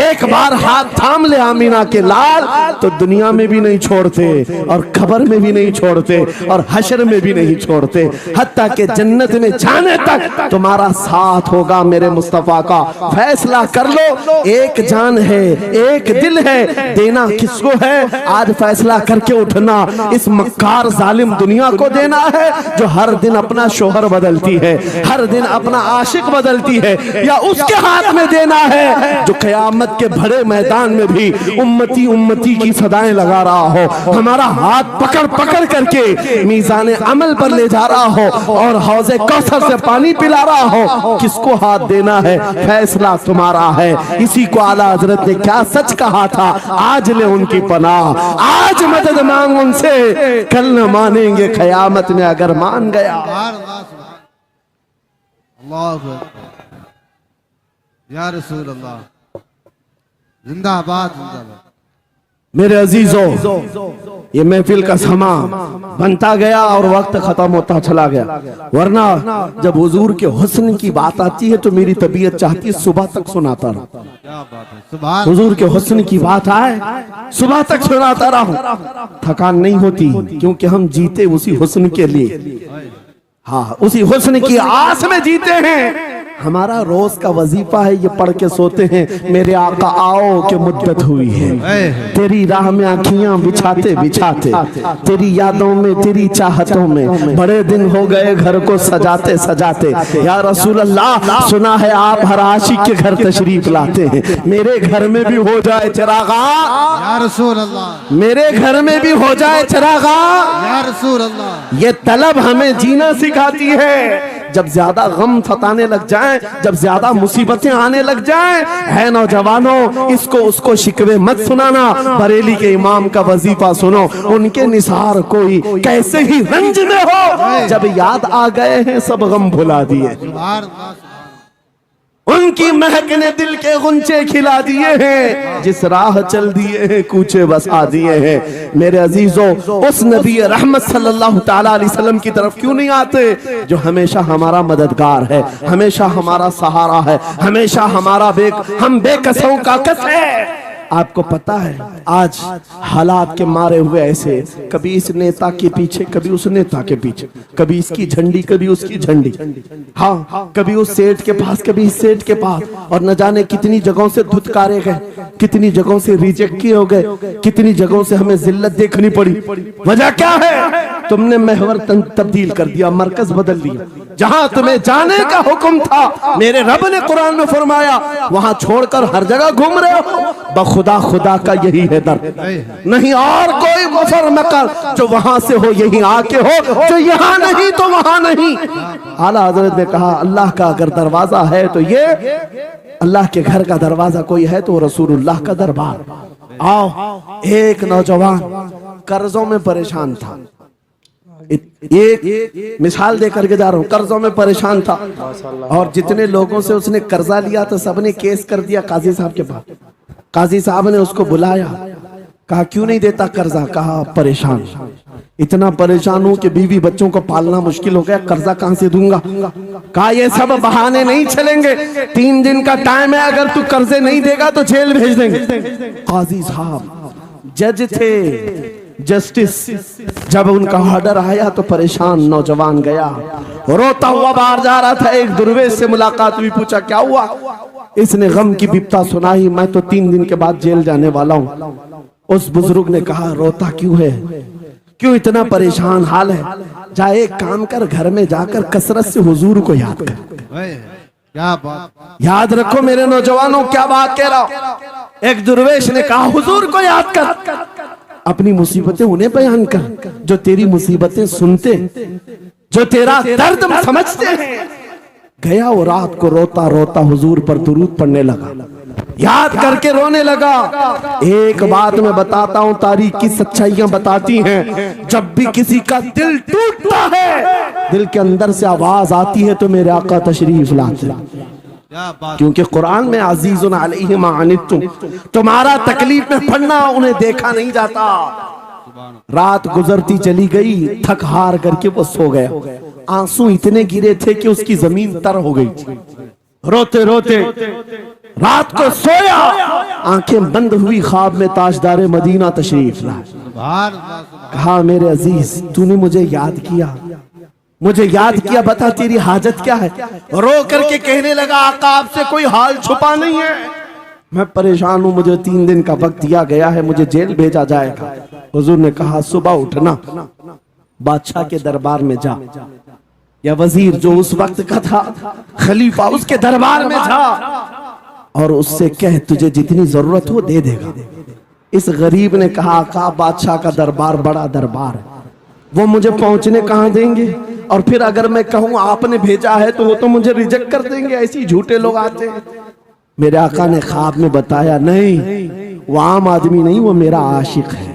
एक बार हाथ थाम ले आमीना के लाल, तो दुनिया में भी नहीं छोड़ते और कब्र में भी नहीं छोड़ते और हशर में भी नहीं छोड़ते, हत्ता के जन्नत में जाने तक तुम्हारा साथ होगा। मेरे मुस्तफा का फैसला कर लो, एक जान है, एक दिल है, देना किसको है, आज फैसला करके उठना। इस मक्कार जालिम दुनिया को देना है जो हर दिन अपना शोहर बदलती है, हर दिन अपना आशिक बदलती है, या उसके हाथ में देना है जो कयामत के बड़े मैदान में भी उम्मती उम्मती की सदाएं लगा रहा हो, हमारा हाथ पकड़ पकड़ करके मीज़ान अमल पर ले जा रहा हो और हौज़े कौसर से पानी पिला रहा हो। किसको हाथ देना है, फैसला तुम्हारा है। इसी को आला हजरत ने क्या सच कहा था, आज ले उनकी पनाह, आज मदद मांग उनसे, कल न मानेंगे कयामत में अगर मान गया। अल्लाह अकबर, या रसूल अल्लाह, जिंदाबाद जिंदाबाद। मेरे अजीजों, ये महफिल का समा बनता गया और वक्त खत्म होता चला गया, वरना जब हुजूर के हुस्न की बात आती है तो मेरी तबीयत चाहती है सुबह तक सुनाता रहूं। क्या बात है, सुभान। हुजूर के हुस्न की बात आए सुबह तक सुनाता रहूं, थकान नहीं होती, क्योंकि हम जीते उसी हुस्न के लिए, हाँ उसी हुस्न की आस में जीते हैं। हमारा रोज का वजीफा है, ये पढ़ के सोते हैं मेरे आका आओ के मुद्दत हुई है, तेरी राह में आँखियां बिछाते बिछाते, तेरी यादों में तेरी चाहतों में बड़े दिन हो गए घर को सजाते सजाते। या रसूल अल्लाह, सुना है आप हर आशिक के घर तशरीफ लाते हैं, मेरे घर में भी हो जाए चिरागा, या रसूल अल्लाह, मेरे घर में भी हो जाए चिरागा। या रसूल अल्लाह, ये तलब हमें जीना सिखाती है। जब ज्यादा गम सताने लग जाए, जब ज्यादा मुसीबतें आने लग जाए, है नौजवानों, इसको उसको शिकवे मत सुनाना, बरेली के इमाम का वजीफा सुनो। उनके निसार कोई कैसे ही रंज में हो, जब याद आ गए हैं सब गम भुला दिए। उनकी महक ने दिल के गुंचे खिला दिए हैं, जिस राह चल दिए हैं कूचे बसा दिए हैं। मेरे अजीजों, उस नबी रहमत सल्लल्लाहु ताला अलैहि वसल्लम की तरफ क्यों नहीं आते जो हमेशा हमारा मददगार है, हमेशा हमारा सहारा है, हमेशा हमारा हम बेकसों का कस है। आपको पता है आज हालात के मारे हुए ऐसे, कभी इस नेता के पीछे, कभी उस नेता के पीछे, कभी इसकी झंडी, कभी उसकी झंडी, हाँ, कभी उस सेठ के पास, कभी इस सेठ के पास, और न जाने कितनी जगहों से धुतकारे गए, कितनी जगहों से रिजेक्ट किए हो गए, कितनी जगहों से हमें जिल्लत देखनी पड़ी। वजह क्या है? तुमने महवर तब्दील कर दिया, मरकज बदल दिया। जहां तुम्हें जाने का हुक्म था, मेरे रब ने कुरान में फरमाया, वहां छोड़कर हर जगह घूम रहे हो। बखुदा खुदा का यही है दर, नहीं और कोई गफर न कर, जो वहां से हो यही आके हो, जो यहाँ नहीं तो वहां नहीं। आला हजरत ने कहा, अल्लाह का अगर दरवाजा है तो ये अल्लाह के घर का दरवाजा कोई है तो रसूलुल्लाह का दरबार। आओ, एक नौजवान कर्जों में परेशान था, एक मिसाल दे करके जा रहा हूँ, कर्जों में परेशान था, और जितने लोगों से उसने कर्जा लिया तो सबने केस कर दिया काजी साहब के पास। काजी साहब ने उसको बुलाया, कहा क्यों नहीं देता कर्जा? कहा परेशान, इतना परेशान हूं कि बीवी बच्चों को पालना मुश्किल हो गया, कर्जा कहां से दूंगा? कहा ये सब बहाने नहीं चलेंगे, 3 दिन का टाइम है, अगर तू कर्जे नहीं देगा तो जेल भेज देंगे। काजी साहब जज थे, जस्टिस, जब उनका ऑर्डर आया तो परेशान नौजवान गया, रोता हुआ बाहर जा रहा था। एक दुर्वेश से मुलाकात हुई, पूछा क्या हुआ? इसने गम की बिपता सुनाई, मैं तो 3 दिन के बाद जेल जाने वाला हूं। उस बुजुर्ग ने कहा, रोता क्यों है, क्यों इतना परेशान हाल है? जा एक काम कर, घर में जाकर कसरत से हुजूर को याद कर। क्या बात, याद रखो मेरे नौजवानों, क्या बात कह रहा हूं। एक दुर्वेश ने कहा, हुजूर को याद कर, अपनी मुसीबतें उन्हें बयान कर जो तेरी मुसीबतें सुनते, जो तेरा दर्द समझते हैं। गया वो रात को रोता रोता हुजूर पर दुरूद पढ़ने लगा, याद करके रोने लगा। एक बात मैं बताता हूं, तारीख की सच्चाइयां बताती हैं, जब भी किसी का दिल टूटता है, दिल के अंदर से आवाज आती है तो मेरे आका तशरीफ लाते हैं। क्योंकि कुरान में अजीजुन अलैहि मा अनित्तुम, तुम्हारा तकलीफ में पड़ना उन्हें देखा नहीं जाता। रात गुजरती चली गई, थक हार करके वो सो गया। आंसू इतने गिरे थे कि उसकी जमीन तर हो गई थी। रोते रोते रात को सोया, आंखें बंद हुई, ख्वाब में ताजदारे मदीना तशरीफ लाए। कहा मेरे अजीज, तूने मुझे याद किया, मुझे याद किया, बता तेरी हाजत क्या है? रो करके कहने लगा, आका आपसे कोई हाल छुपा नहीं है, मैं परेशान हूं, मुझे 3 दिन का वक्त दिया गया है, मुझे जेल भेजा जाएगा। हुजूर ने कहा, सुबह उठना, बादशाह के दरबार में जा, या वजीर जो उस वक्त का था, खलीफा, उसके दरबार में जा और उससे कह तुझे जितनी जरूरत हो दे देगा। इस गरीब ने कहा, आका बादशाह का दरबार बड़ा दरबार है, वो मुझे पहुंचने कहां देंगे, और फिर अगर मैं कहूं आपने भेजा है तो वो तो मुझे रिजेक्ट कर देंगे, ऐसे ही झूठे लोग आते हैं। मेरे आका ने ख्वाब में बताया, नहीं वो आम आदमी नहीं, वो मेरा आशिक है,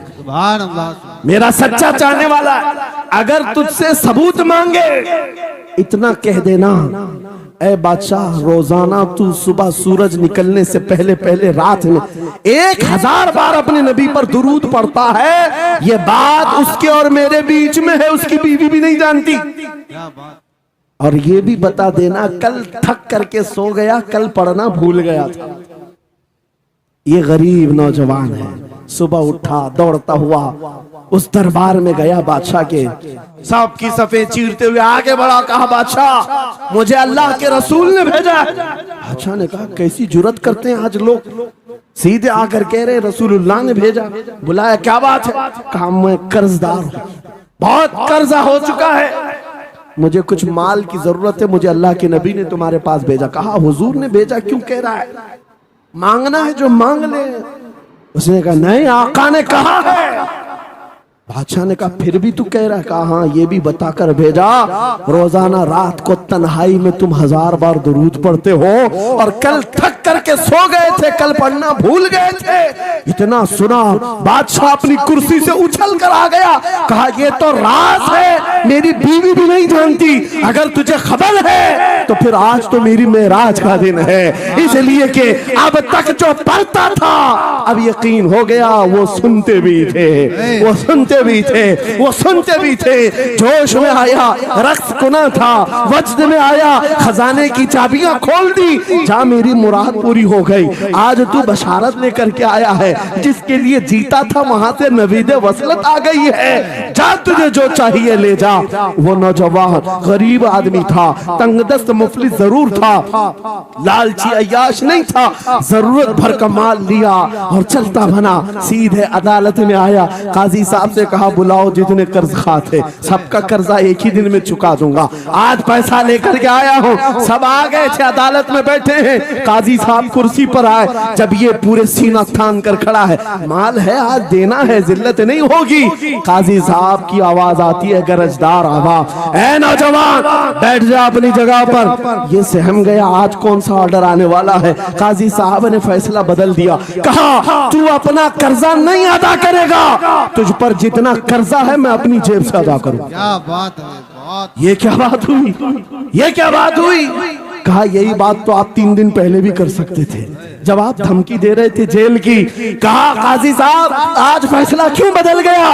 मेरा सच्चा चाहने वाला है। अगर तुझसे सबूत मांगे, इतना कह देना, ऐ बादशाह, रोजाना तू सुबह सूरज निकलने से पहले पहले रात में 1000 बार अपने नबी पर दुरूद पढ़ता है, ये बात उसके और मेरे बीच में है, उसकी बीवी भी नहीं जानती। और ये भी बता देना, कल थक करके सो गया, कल पढ़ना भूल गया था। ये गरीब नौजवान है, सुबह उठा, दौड़ता हुआ उस दरबार में गया, बादशाह के सब की सफेद चीरते हुए आगे बढ़ा, कहा बादशाह मुझे अल्लाह के रसूल ने भेजा। बादशाह ने कहा, कैसी जुर्रत करते हैं आज लोग, सीधे आकर कह रहे रसूलुल्लाह ने भेजा। बुलाया, क्या बात है? कहा मैं कर्जदार हूं, बहुत कर्जा हो चुका है, मुझे कुछ माल की जरूरत है, मुझे अल्लाह के नबी ने तुम्हारे पास भेजा। कहा हुजूर ने भेजा, क्यों कह रहा है, मांगना है जो मांग ले। उसने कहा नहीं, आका ने कहा है। बादशाह ने कहा फिर भी तू कह रहा है? कहा हाँ, ये भी बताकर भेजा रोजाना रात को तन्हाई में तुम 1000 बार दुरूद पढ़ते हो, और कल थक करके सो गए थे, कल पढ़ना भूल गए थे। इतना सुना बादशाह अपनी कुर्सी से उछल कर आ गया, कहा ये तो राज है, मेरी बीवी भी नहीं जानती, अगर तुझे खबर है तो फिर आज तो मेरी मेराज का दिन है, इसलिए कि अब तक जो पढ़ता था अब यकीन हो गया। वो सुनते भी थे, वो सुनते भी थे, वो सुनते भी थे। जोश में आया, रक्स कुना था, वज्द में आया, खजाने की चाबियां खोल दी, जा मेरी मुराद पूरी हो गई। आज तू बशारत लेकर के आया है, जिसके लिए जीता था वहां से नवीद वसलत आ गई है, जा तुझे जो चाहिए ले जा। वो नौजवान गरीब आदमी था, तंगदस्त मुफलिस जरूर था, लालची अय्याश नहीं था, जरूरत भर का माल लिया और चलता बना, सीधे अदालत में आया। काजी साहब से कहा बुलाओ जितने कर्ज खा थे, सबका कर्जा एक ही दिन में चुका दूंगा, आज पैसा लेकर के आया हूँ। सब आ गए थे, अदालत में बैठे हैं, काजी साहब कुर्सी पर आए। जब ये पूरे सीना थान कर खड़ा है, माल है आज देना है, जिल्लत नहीं होगी। काजी साहब की आवाज आती है, गरजदार आवाज, ऐ नौजवान बैठ जा अपनी जगह पर। ये सहम गया, आज कौन सा ऑर्डर आने वाला है। काजी साहब ने फैसला बदल दिया, कहा तू अपना कर्जा नहीं अदा करेगा, तुझ पर जितना कर्जा है मैं अपनी जेब से अदा करूं। क्या बात है, बहुत। ये क्या बात हुई, ये क्या बात हुई? कहा यही बात तो आप 3 दिन पहले भी कर सकते थे, जब आप धमकी दे रहे थे जेल की। कहा काजी साहब आज फैसला क्यों बदल गया?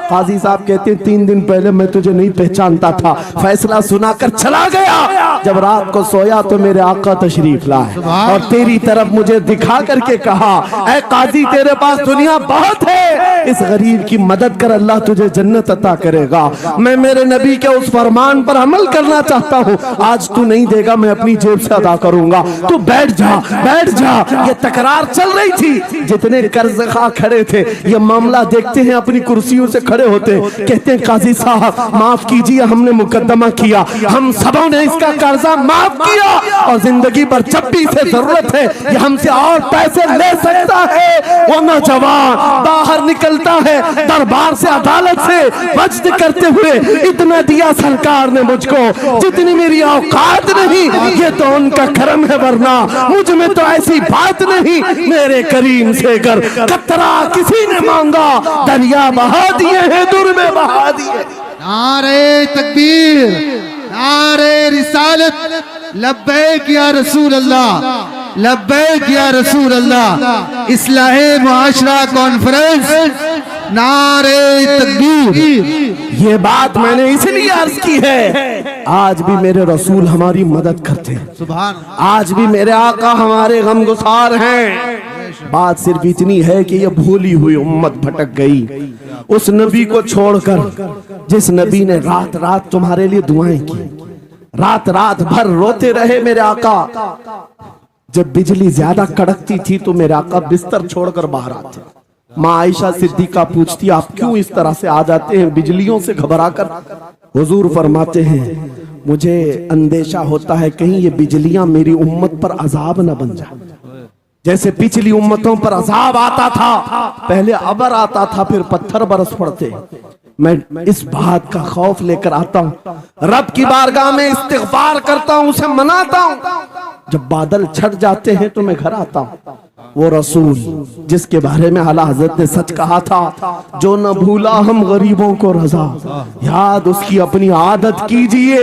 काजी साहब कहते 3 दिन पहले मैं तुझे नहीं पहचानता था, फैसला सुनाकर चला गया, जब रात को सोया तो मेरे आका तशरीफ लाए और तेरी तरफ मुझे दिखा करके कहा, ऐ काजी तेरे पास दुनिया बहुत है, इस गरीब की मदद कर, अल्लाह तुझे जन्नत अता करेगा। मैं मेरे नबी के उस फरमान पर अमल करना चाहता हूँ, आज तू नहीं देगा मैं अपनी जेब से अदा करूंगा, तू बैठ जा, बैठ जा। ये तकरार चल रही थी, जितने कर्ज खा खड़े थे ये मामला देखते हैं, अपनी कुर्सियों से खड़े होते, कहते हैं काजी साहब माफ कीजिए, हमने मुकदमा किया, हम सबों ने इसका कर्जा माफ किया, और जिंदगी भर जब भी इसे जरूरत है ये हमसे और पैसे ले सकता है। वो नौजवान बाहर निकलता है दरबार से, अदालत से, वज्द करते हुए, इतना दिया सरकार ने मुझको जितनी मेरी औकात नहीं, ये तो उनका करम है, वरना मुझ में तो ऐसी बात नहीं। मेरे करीम से कर कतरा किसी ने मांगा, दरिया बहा दिए हैं, दुर में बहा दिए। नारे तकबीर, नारे रिसालत, लब्बैक या रसूल अल्लाह, लब्बैक या रसूल अल्लाह। इस्लाहे मुआशरा कॉन्फ्रेंस, नारे तकबीर। ये बात मैंने इसलिए अर्ज की है, आज भी मेरे रसूल हमारी मदद करते हैं, सुभान, आज भी मेरे आका हमारे गमगुसार हैं। बात सिर्फ इतनी है कि ये भूली हुई उम्मत भटक गई उस नबी को छोड़कर, जिस नबी ने रात रात तुम्हारे लिए दुआएं की, रात रात भर रोते रहे मेरे आका। जब बिजली ज्यादा कड़कती थी तो मेरे आका बिस्तर छोड़कर बाहर आते। माँ आयशा सिद्दीका पूछती आप क्यों इस तरह से आ जाते हैं बिजलियों से घबरा कर? हुजूर फरमाते हैं मुझे अंदेशा होता है कहीं ये बिजलियां मेरी उम्मत पर अजाब न बन जाए, जैसे पिछली उम्मतों पर अजाब आता था, पहले अबर आता था फिर पत्थर बरस पड़ते। मैं इस बात का खौफ लेकर आता हूँ, रब की बारगाह में इस्तिग़फार करता हूँ, उसे मनाता हूँ। जब बादल छट जाते हैं तो मैं घर आता हूँ। वो रसूल जिसके बारे में आला हज़रत ने सच कहा था, जो न भूला हम गरीबों को रजा, याद उसकी अपनी आदत कीजिए।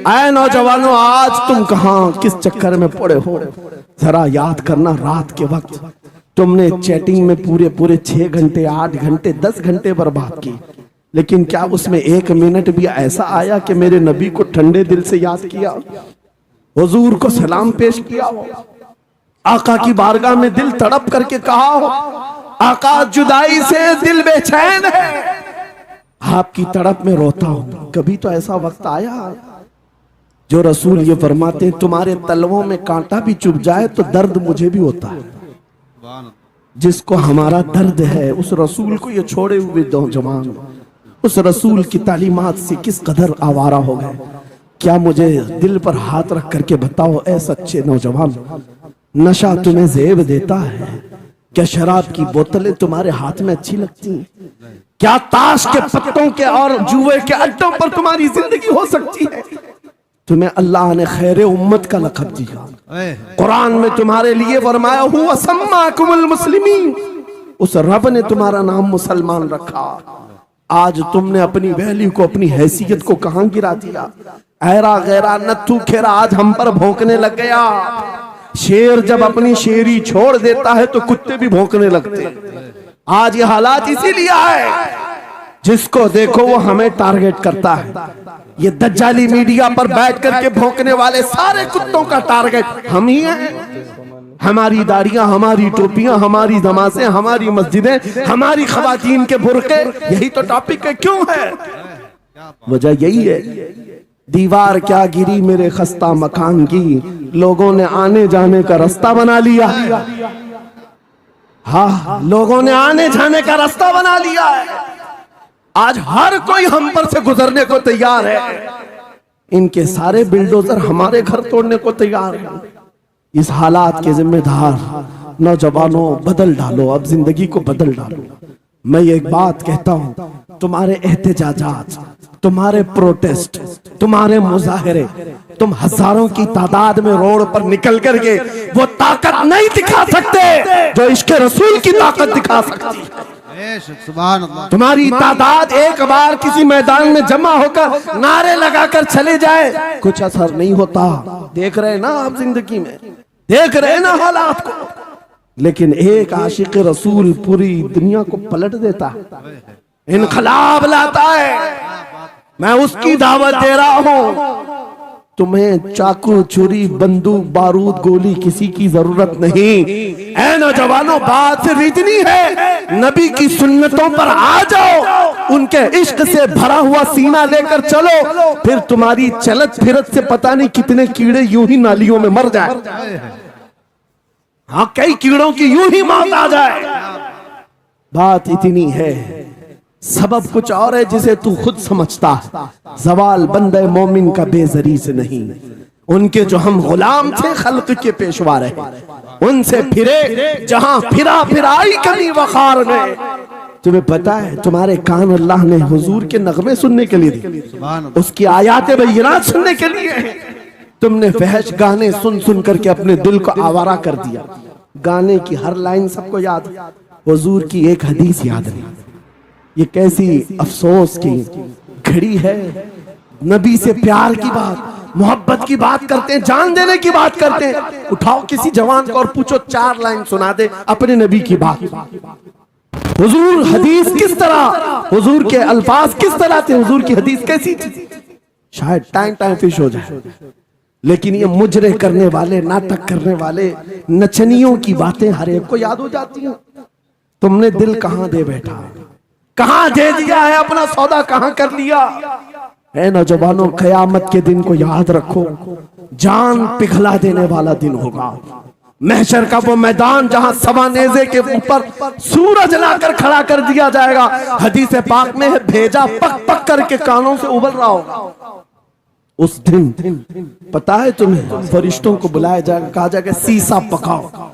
ऐ नौजवानों आज तुम कहाँ किस चक्कर में पड़े हो, जरा याद करना। रात के वक्त तुमने चैटिंग में पूरे पूरे 6 घंटे 8 घंटे 10 घंटे बर्बाद की, लेकिन क्या उसमें 1 मिनट भी ऐसा आया कि मेरे नबी को ठंडे दिल से याद किया, हुजूर को सलाम पेश किया हो, आका की बारगाह में दिल तड़प करके कहा हो, आका जुदाई से दिल बेचैन है, आपकी तड़प में रोता हूं। कभी तो ऐसा वक्त आया जो रसूल ये फरमाते तुम्हारे तलवों में कांटा भी चुभ जाए तो दर्द मुझे भी होता है। जिसको हमारा दर्द है उस रसूल को ये छोड़े हुए नौजवान उस रसूल की तालीमात से किस कदर आवारा हो गए। क्या मुझे दिल पर हाथ रख करके बताओ ऐ सच्चे नौजवान, नशा तुम्हें जेब देता है क्या? शराब की बोतलें तुम्हारे हाथ में अच्छी लगती हैं क्या ताश के पत्तों के और जुए के अड्डों पर तुम्हारी जिंदगी हो सकती है? तुम्हें अल्लाह ने खैर उम्मत का लक़ब दिया। कुरान में तुम्हारे लिए फरमाया हुआ सम्माकुमुल मुस्लिमीन, उस रब ने तुम्हारा नाम मुसलमान रखा। आज तुमने अपनी वैल्यू को, अपनी हैसियत को कहां गिरा दिया? ऐरा गैरा नत्थू खेरा आज हम पर भौंकने लग गया। शेर जब अपनी शेरी छोड़ देता है तो कुत्ते भी भौंकने लगते हैं। आज ये हालात इसीलिए आए, जिसको देखो वो हमें टारगेट करता है। ये दज्जाली मीडिया पर बैठ करके भौंकने वाले सारे कुत्तों का टारगेट हम ही हैं। हमारी दाढ़ियां, हमारी टोपियां, हमारी नमाज़ें, हमारी मस्जिदें, हमारी खवातीन के बुर्के, यही तो टॉपिक है। क्यों है? वजह यही है, दीवार क्या गिरी मेरे खस्ता मकान की, लोगों ने आने जाने का रास्ता बना लिया। हाँ, लोगों ने आने जाने का रास्ता बना लिया है। आज हर कोई हम पर से गुजरने को तैयार है। इनके सारे बिल्डोजर हमारे घर तोड़ने को तैयार है। इस हालात के जिम्मेदार नौजवानों, बदल डालो, अब जिंदगी को बदल डालो। मैं ये एक बात कहता हूं, तुम्हारे एहतजाजात, तुम्हारे प्रोटेस्ट, तुम्हारे मुजाहरे, तुम हजारों की तादाद में रोड पर निकल करके वो ताकत नहीं दिखा सकते जो इश्क़ रसूल की ताकत दिखा सकती है। तुम्हारी तादाद एक बार किसी मैदान में जमा होकर नारे लगाकर चले जाए, कुछ असर नहीं होता। देख रहे ना आप, जिंदगी में देख रहे ना हालात को। लेकिन एक आशिक रसूल पूरी दुनिया को पलट देता है, इनकलाब लाता है। मैं उसकी दावत दे रहा हूं। तुम्हें चाकू, छुरी, बंदूक, बारूद, गोली किसी की जरूरत नहीं। ऐ नौजवानों, बात सिर्फ इतनी है, नबी की सुन्नतों पर आ जाओ, उनके इश्क से भरा हुआ सीना लेकर चलो, फिर तुम्हारी चलत फिरत से पता नहीं कितने कीड़े यूं ही नालियों में मर जाए। हाँ, कई कीड़ों की यूं ही मौत आ जाए। बात इतनी है, सबब कुछ और है जिसे तू खुद समझता है। जवाल बंदे मोमिन का बेजरी से नहीं, उनके जो हम गुलाम थे खल्क के पेशवा रहे, उनसे फिरे जहां फिरा फिराई कभी वखार में। तुम्हें पता है, तुम्हारे कान अल्लाह ने हुजूर के नगमे सुनने के लिए दिए, उसकी आयात बय्यिनात सुनने के लिए। तुमने फहश गाने सुन सुन करके अपने दिल को आवारा कर दिया। गाने की हर लाइन सबको याद, हुजूर की एक हदीस याद नहीं। ये कैसी अफसोस की घड़ी है। नबी से प्यार की बात, मोहब्बत की बात करते हैं, जान देने की बात करते हैं। उठाओ किसी जवान को और पूछो 4 लाइन सुना दे अपने नबी की बात। हुजूर हदीस किस तरह, हुजूर के अल्फाज किस तरह थे, हुजूर की हदीस कैसी थी, शायद टाइम फिश हो जाए। लेकिन ये मुजरे करने वाले, नाटक करने वाले, नचनियों की बातें हर एक को याद हो जाती हैं। तुमने दिल कहां दे बैठा, कहां दे दिया है, अपना सौदा कहां कर लिया है। नौजवानों, कयामत के दिन को याद रखो, जान पिघला देने वाला दिन होगा। महशर का वो मैदान जहां सवा नेज़े के ऊपर सूरज लाकर खड़ा कर दिया जाएगा। हदीस पाक में है, भेजा पक पक करके कानों से उबल रहा होगा। उस दिन पता है तुम्हें, फरिश्तों को बुलाया जाएगा, कहा जाएगा सीसा पकाओ।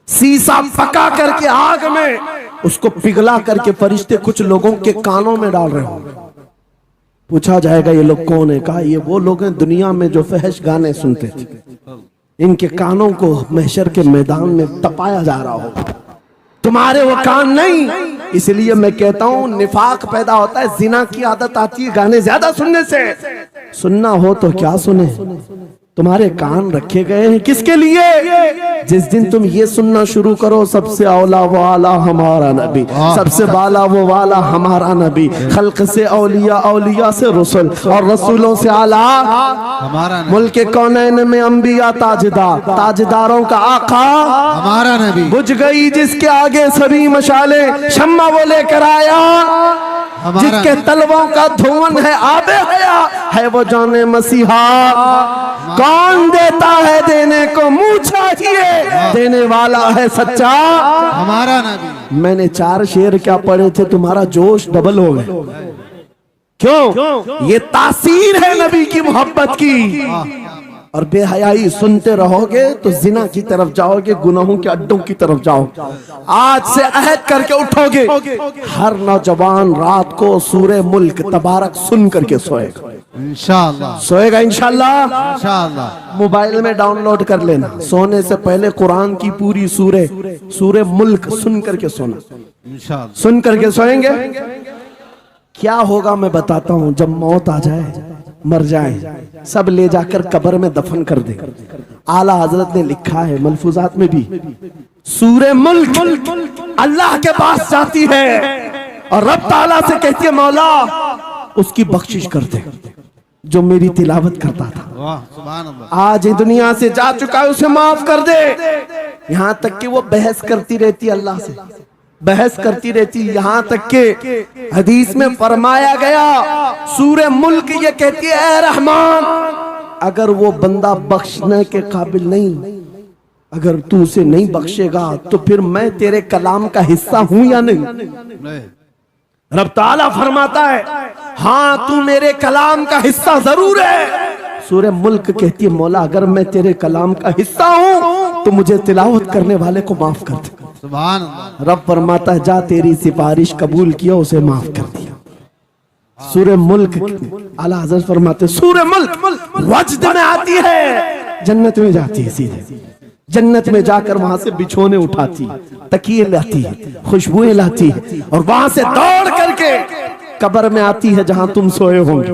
सीसा पका करके आग में उसको पिघला करके फरिश्ते कुछ लोगों के कानों में डाल रहे होंगे। पूछा जाएगा ये लोग कौन है? कहा ये वो लोग हैं दुनिया में जो फहश गाने सुनते थे, इनके कानों को महशर के मैदान में तपाया जा रहा होगा। तुम्हारे वो कान नहीं। इसलिए मैं कहता हूं, निफाक पैदा होता है, जिना की आदत आती है गाने ज्यादा सुनने से। सुनना हो तो क्या सुने, तुम्हारे कान रखे गए हैं किसके लिए? जिस दिन तुम ये सुनना शुरू करो, सबसे औला वाला हमारा नबी, सबसे बाला वो वाला हमारा नबी, खल्क से औलिया, औलिया से रसूल, और रसूलों से आला हमारा, मुल्क कौनैन में अंबिया ताजदार, ताजदारों का आका हमारा नबी। बुझ गई जिसके आगे सभी मशाले, शम्मा वो लेकर आया, जिसके तलवों का धुआं है आबे हया, है वो जाने मसीहा। कौन देता है देने को मुंह चाहिए, देने वाला है सच्चा हमारा नबी। मैंने 4 शेर क्या पढ़े थे, तुम्हारा जोश डबल हो गया। क्यों? ये तासीर है नबी की मोहब्बत की। और बेहयाई सुनते रहोगे तो जिना की तरफ जाओगे, गुनाहों के अड्डों की तरफ जाओगे। आज से अहद करके उठोगे, हर नौजवान रात को सूरह मुल्क तबारक सुन करके सोएगा, इंशाअल्लाह सोएगा इंशाअल्लाह। इंशाअल्लाह। मोबाइल में डाउनलोड कर लेना, सोने से पहले कुरान की पूरी सूरह मुल्क सुन करके सोना, इंशाअल्लाह। सुन करके सोएंगे। क्या होगा मैं बताता हूं, जब मौत आ जाए, मर जाए, सब ले जाकर कब्र में दफन कर दे। आला हजरत ने लिखा है मलफूजात में भी, सूरह मुल्क अल्लाह के पास जाती है और रब ताला से कहती है मौला उसकी बख्शिश कर दे जो मेरी तिलावत करता था, वाह सुभान अल्लाह। आज ये दुनिया से जा चुका है, उसे माफ कर दे। यहां तक कि वो बहस करती रहती अल्लाह से, बहस करती रहती, यहां तक के हदीस में फरमाया गया सूरह मुल्क ये कहती है ऐ रहमान, अगर वो बंदा बख्शने के काबिल नहीं, अगर तू उसे नहीं बख्शेगा तो फिर मैं तेरे कलाम का हिस्सा हूं या नहीं। रब ताला फरमाता है हाँ तू मेरे कलाम का हिस्सा जरूर है। सूरह मुल्क कहती है मौला अगर मैं तेरे कलाम का हिस्सा हूं तो मुझे तिलावत करने वाले को माफ कर दे। सुभान अल्लाह। रब फरमाता है जा तेरी सिफारिश कबूल किया, उसे माफ कर दिया। सूरह मुल्क आला हज़रत फरमाते सूरह मुल्क वज्द में आती है, जन्नत में जाती है, सीधे जन्नत में जाकर वहां से बिछोने उठाती, तकिए लाती है, खुशबुएं लाती है और वहां से दौड़ करके कब्र में आती है जहां तुम सोए होंगे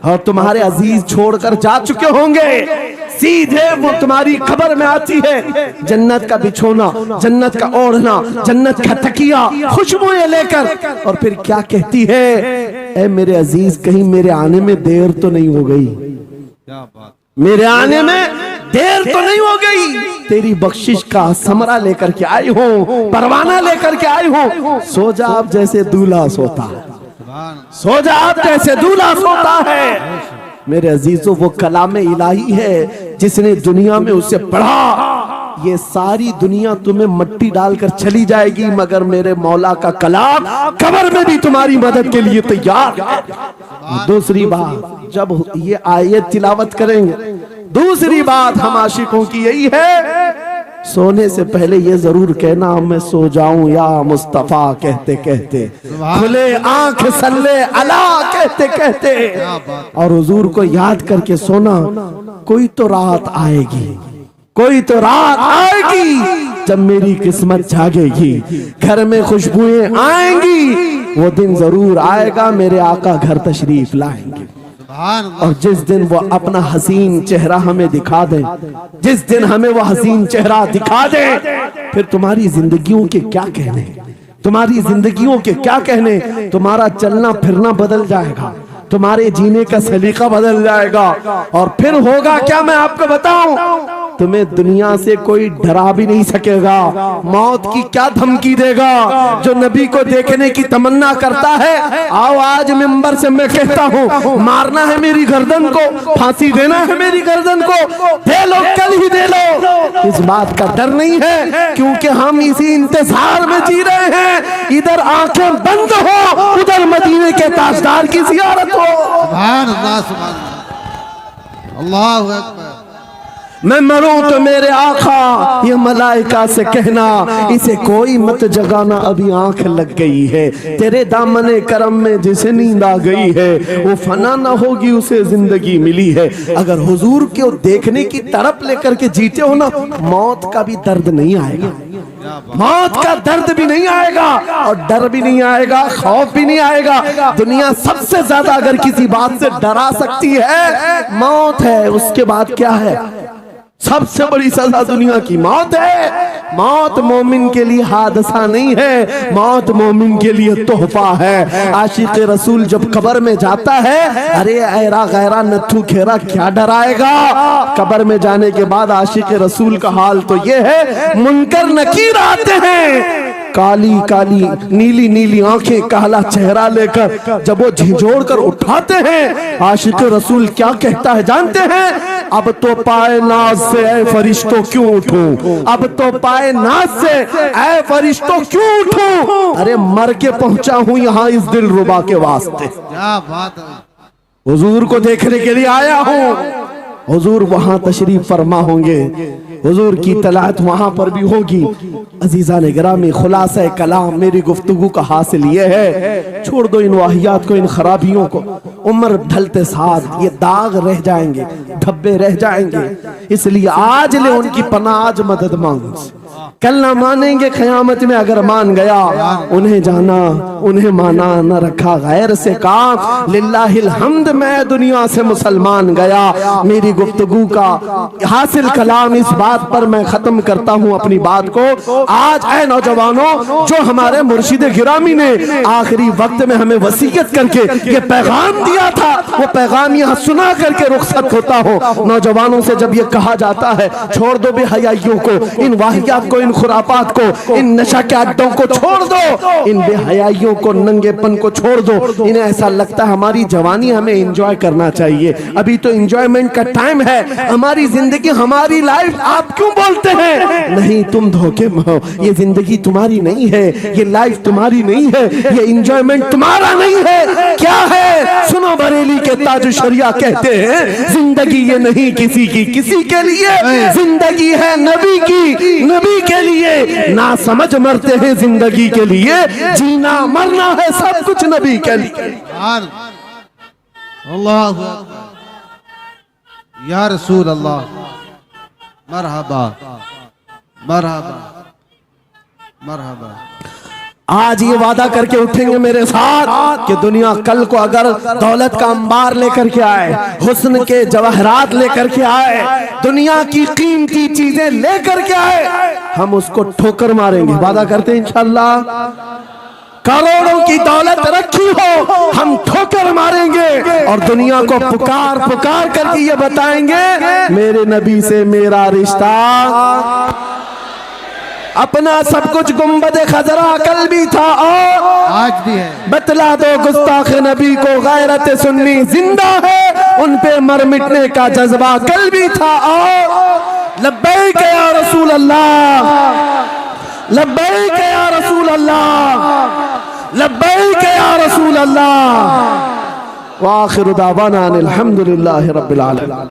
और तुम्हारे अजीज छोड़कर जा चुके होंगे। सीधे वो तुम्हारी कब्र में आती है, जन्नत का बिछोना, जन्नत का ओढ़ना, जन्नत का तकिया, खुशबुएं लेकर, और फिर क्या कहती है ऐ मेरे अजीज कहीं मेरे आने में देर तो नहीं हो गई, क्या बात। मेरे आने में देर तो नहीं हो गई, तेरी बख्शिश का समरा लेकर के आई हूँ, परवाना लेकर के आई हूँ, सो जा आप जैसे दूल्हा सोता है, सो जा आप जैसे दूल्हा सोता है। मेरे अजीजों वो कलाम इलाही है जिसने दुनिया में उसे पढ़ा, ये सारी दुनिया तुम्हें मट्टी डालकर चली जाएगी मगर मेरे मौला का कलाम कब्र में भी तुम्हारी मदद के लिए तैयार है। दूसरी बात जब ये आयत तिलावत करेंगे, दूसरी बात हम आशिकों की यही है सोने से पहले ये जरूर कहना मैं सो जाऊं या मुस्तफा कहते कहते, खुले आंख सल्ले अला कहते कहते, और हुजूर को याद करके सोना। कोई तो रात आएगी, कोई तो रात आएगी जब मेरी किस्मत जागेगी, घर में खुशबुएं आएंगी, वो दिन जरूर आएगा मेरे आका घर तशरीफ लाएंगे। और जिस दिन वो अपना हसीन चेहरा हमें दिखा दे, जिस दिन हमें वो हसीन चेहरा दिखा दे, फिर तुम्हारी जिंदगियों के क्या कहने, तुम्हारी जिंदगियों के क्या कहने, तुम्हारा चलना फिरना बदल जाएगा, तुम्हारे जीने का सलीका बदल जाएगा। और फिर होगा क्या मैं आपको बताऊं, तुम्हें दुनिया से कोई डरा भी नहीं सकेगा। मौत की क्या धमकी देगा, जो नबी को देखने की तमन्ना करता है, आओ आज मिंबर से मैं कहता हूँ मारना है मेरी गर्दन को, फांसी देना है मेरी गर्दन को, दे लो कल ही दे लो, इस बात का डर नहीं है क्योंकि हम इसी इंतजार में जी रहे हैं। इधर आंखें बंद हो, उधर मदीने के ताजदार की जियारत हो। सुभान अल्लाह, सुभान अल्लाह, अल्लाहु अकबर। मैं मरूं तो मेरे आका ये मलाइका से कहना इसे कोई मत जगाना, अभी आंख लग गई है, तेरे दामने करम में जिसे नींद आ गई है वो फना ना होगी उसे जिंदगी मिली है। अगर हुजूर को देखने की तड़प लेकर के जीते हो ना, मौत का भी दर्द नहीं आएगा, मौत का दर्द भी नहीं आएगा और डर भी नहीं आएगा, खौफ भी नहीं आएगा। दुनिया सबसे ज्यादा अगर किसी बात से डरा सकती है मौत है, उसके बाद क्या है, सबसे बड़ी सजा दुनिया की मौत है। मौत मोमिन के लिए हादसा नहीं है, मौत मोमिन के लिए तोहफा है। आशिक रसूल जब कब्र में जाता है, अरे ऐरा गैरा नथु खेरा क्या डराएगा। कब्र में जाने के बाद आशिक रसूल का हाल तो ये है, मुनकर नकीर आते हैं, काली काली नीली नीली आंखें, काला चेहरा लेकर जब वो झिझोड़ कर उठाते हैं, आशिक रसूल क्या कहता है जानते हैं, अब तो पाए नाज से ऐ फरिश्तों क्यों उठूं, अब तो पाए नाज से ऐ फरिश्तों क्यों उठूं, अरे मर के पहुंचा हूं यहाँ इस दिल रुबा के वास्ते, क्या बात है, हुजूर को देखने के लिए आया हूं। हुजूर वहां तशरीफ फरमा होंगे, हुजूर की तलात वहां पर भी होगी। अजीजा ने गिरामी, खुलासा कलाम मेरी गुफ्तगू का हासिल ये है, छोड़ दो इन वाहियात को, इन खराबियों को। उम्र ढलते साथ ये दाग रह जाएंगे, धब्बे रह जाएंगे, इसलिए आज ले उनकी पनाह, आज मदद मांग। कल ना मानेंगे क़यामत में, अगर मान गया उन्हें जाना उन्हें माना, न रखा गैर से काम। लिल्लाहिल हम्द, मैं दुनिया से मुसलमान गया। मेरी गुफ्तगू का हासिल कलाम इस बात पर मैं खत्म करता हूँ अपनी बात को। आज ऐ नौजवानों, जो हमारे मुर्शिद गिरामी ने आखिरी वक्त में हमें वसीयत करके ये पैगाम दिया था, वो पैगाम यहाँ सुना करके रुखसत होता हो। नौजवानों से जब ये कहा जाता है छोड़ दो बेहयाइयों को, इन वाहियात को, इन खुरापात को, इन नशा के अड्डों को छोड़ दो, इन बेहयाइयों को, नंगेपन को छोड़ दो। इन्हें ऐसा लगता है हमारी जवानी हमें एंजॉय करना चाहिए, अभी तो एंजॉयमेंट का टाइम है, हमारी जिंदगी, हमारी लाइफ। आप क्यों बोलते हैं? नहीं, तुम धोखे में हो, ये जिंदगी तुम्हारी नहीं है, ये लाइफ तुम्हारी नहीं है, ये एंजॉयमेंट तुम्हारा नहीं है। क्या है? सुनो, बरेली के ताज शरिया कहते हैं जिंदगी ये नहीं किसी की किसी के लिए, जिंदगी है नबी की नबी के लिए। ना समझ मरते हैं जिंदगी के लिए, जीना मरना है सब कुछ नबी के लिए। अल्लाह या रसूल अल्लाह, मरहबा मरहबा मरहबा। आज ये वादा करके उठेंगे मेरे साथ कि दुनिया कल को अगर दौलत का अंबार लेकर के आए, हुस्न के जवाहरात लेकर के आए, दुनिया की कीमती चीजें लेकर के आए, हम उसको ठोकर मारेंगे। वादा करते हैं इंशाअल्लाह। करोड़ों की दौलत रखी हो, हम ठोकर मारेंगे और दुनिया को पुकार पुकार करके ये बताएंगे मेरे नबी से मेरा रिश्ता। अपना सब कुछ गुंबद खजरा कल भी था और आज भी है। बतला दो गुस्ताख नबी को गैरत सुन्नी जिंदा है, उन पे मर मिटने का जज्बा कल भी था और लब्बैक या रसूल अल्लाह, लब्बैक या रसूल अल्लाह, लब्बैक या रसूल अल्लाह। व आखिरु दावाना अनिल हम्दुलिल्लाहि रब्बिल आलमीन।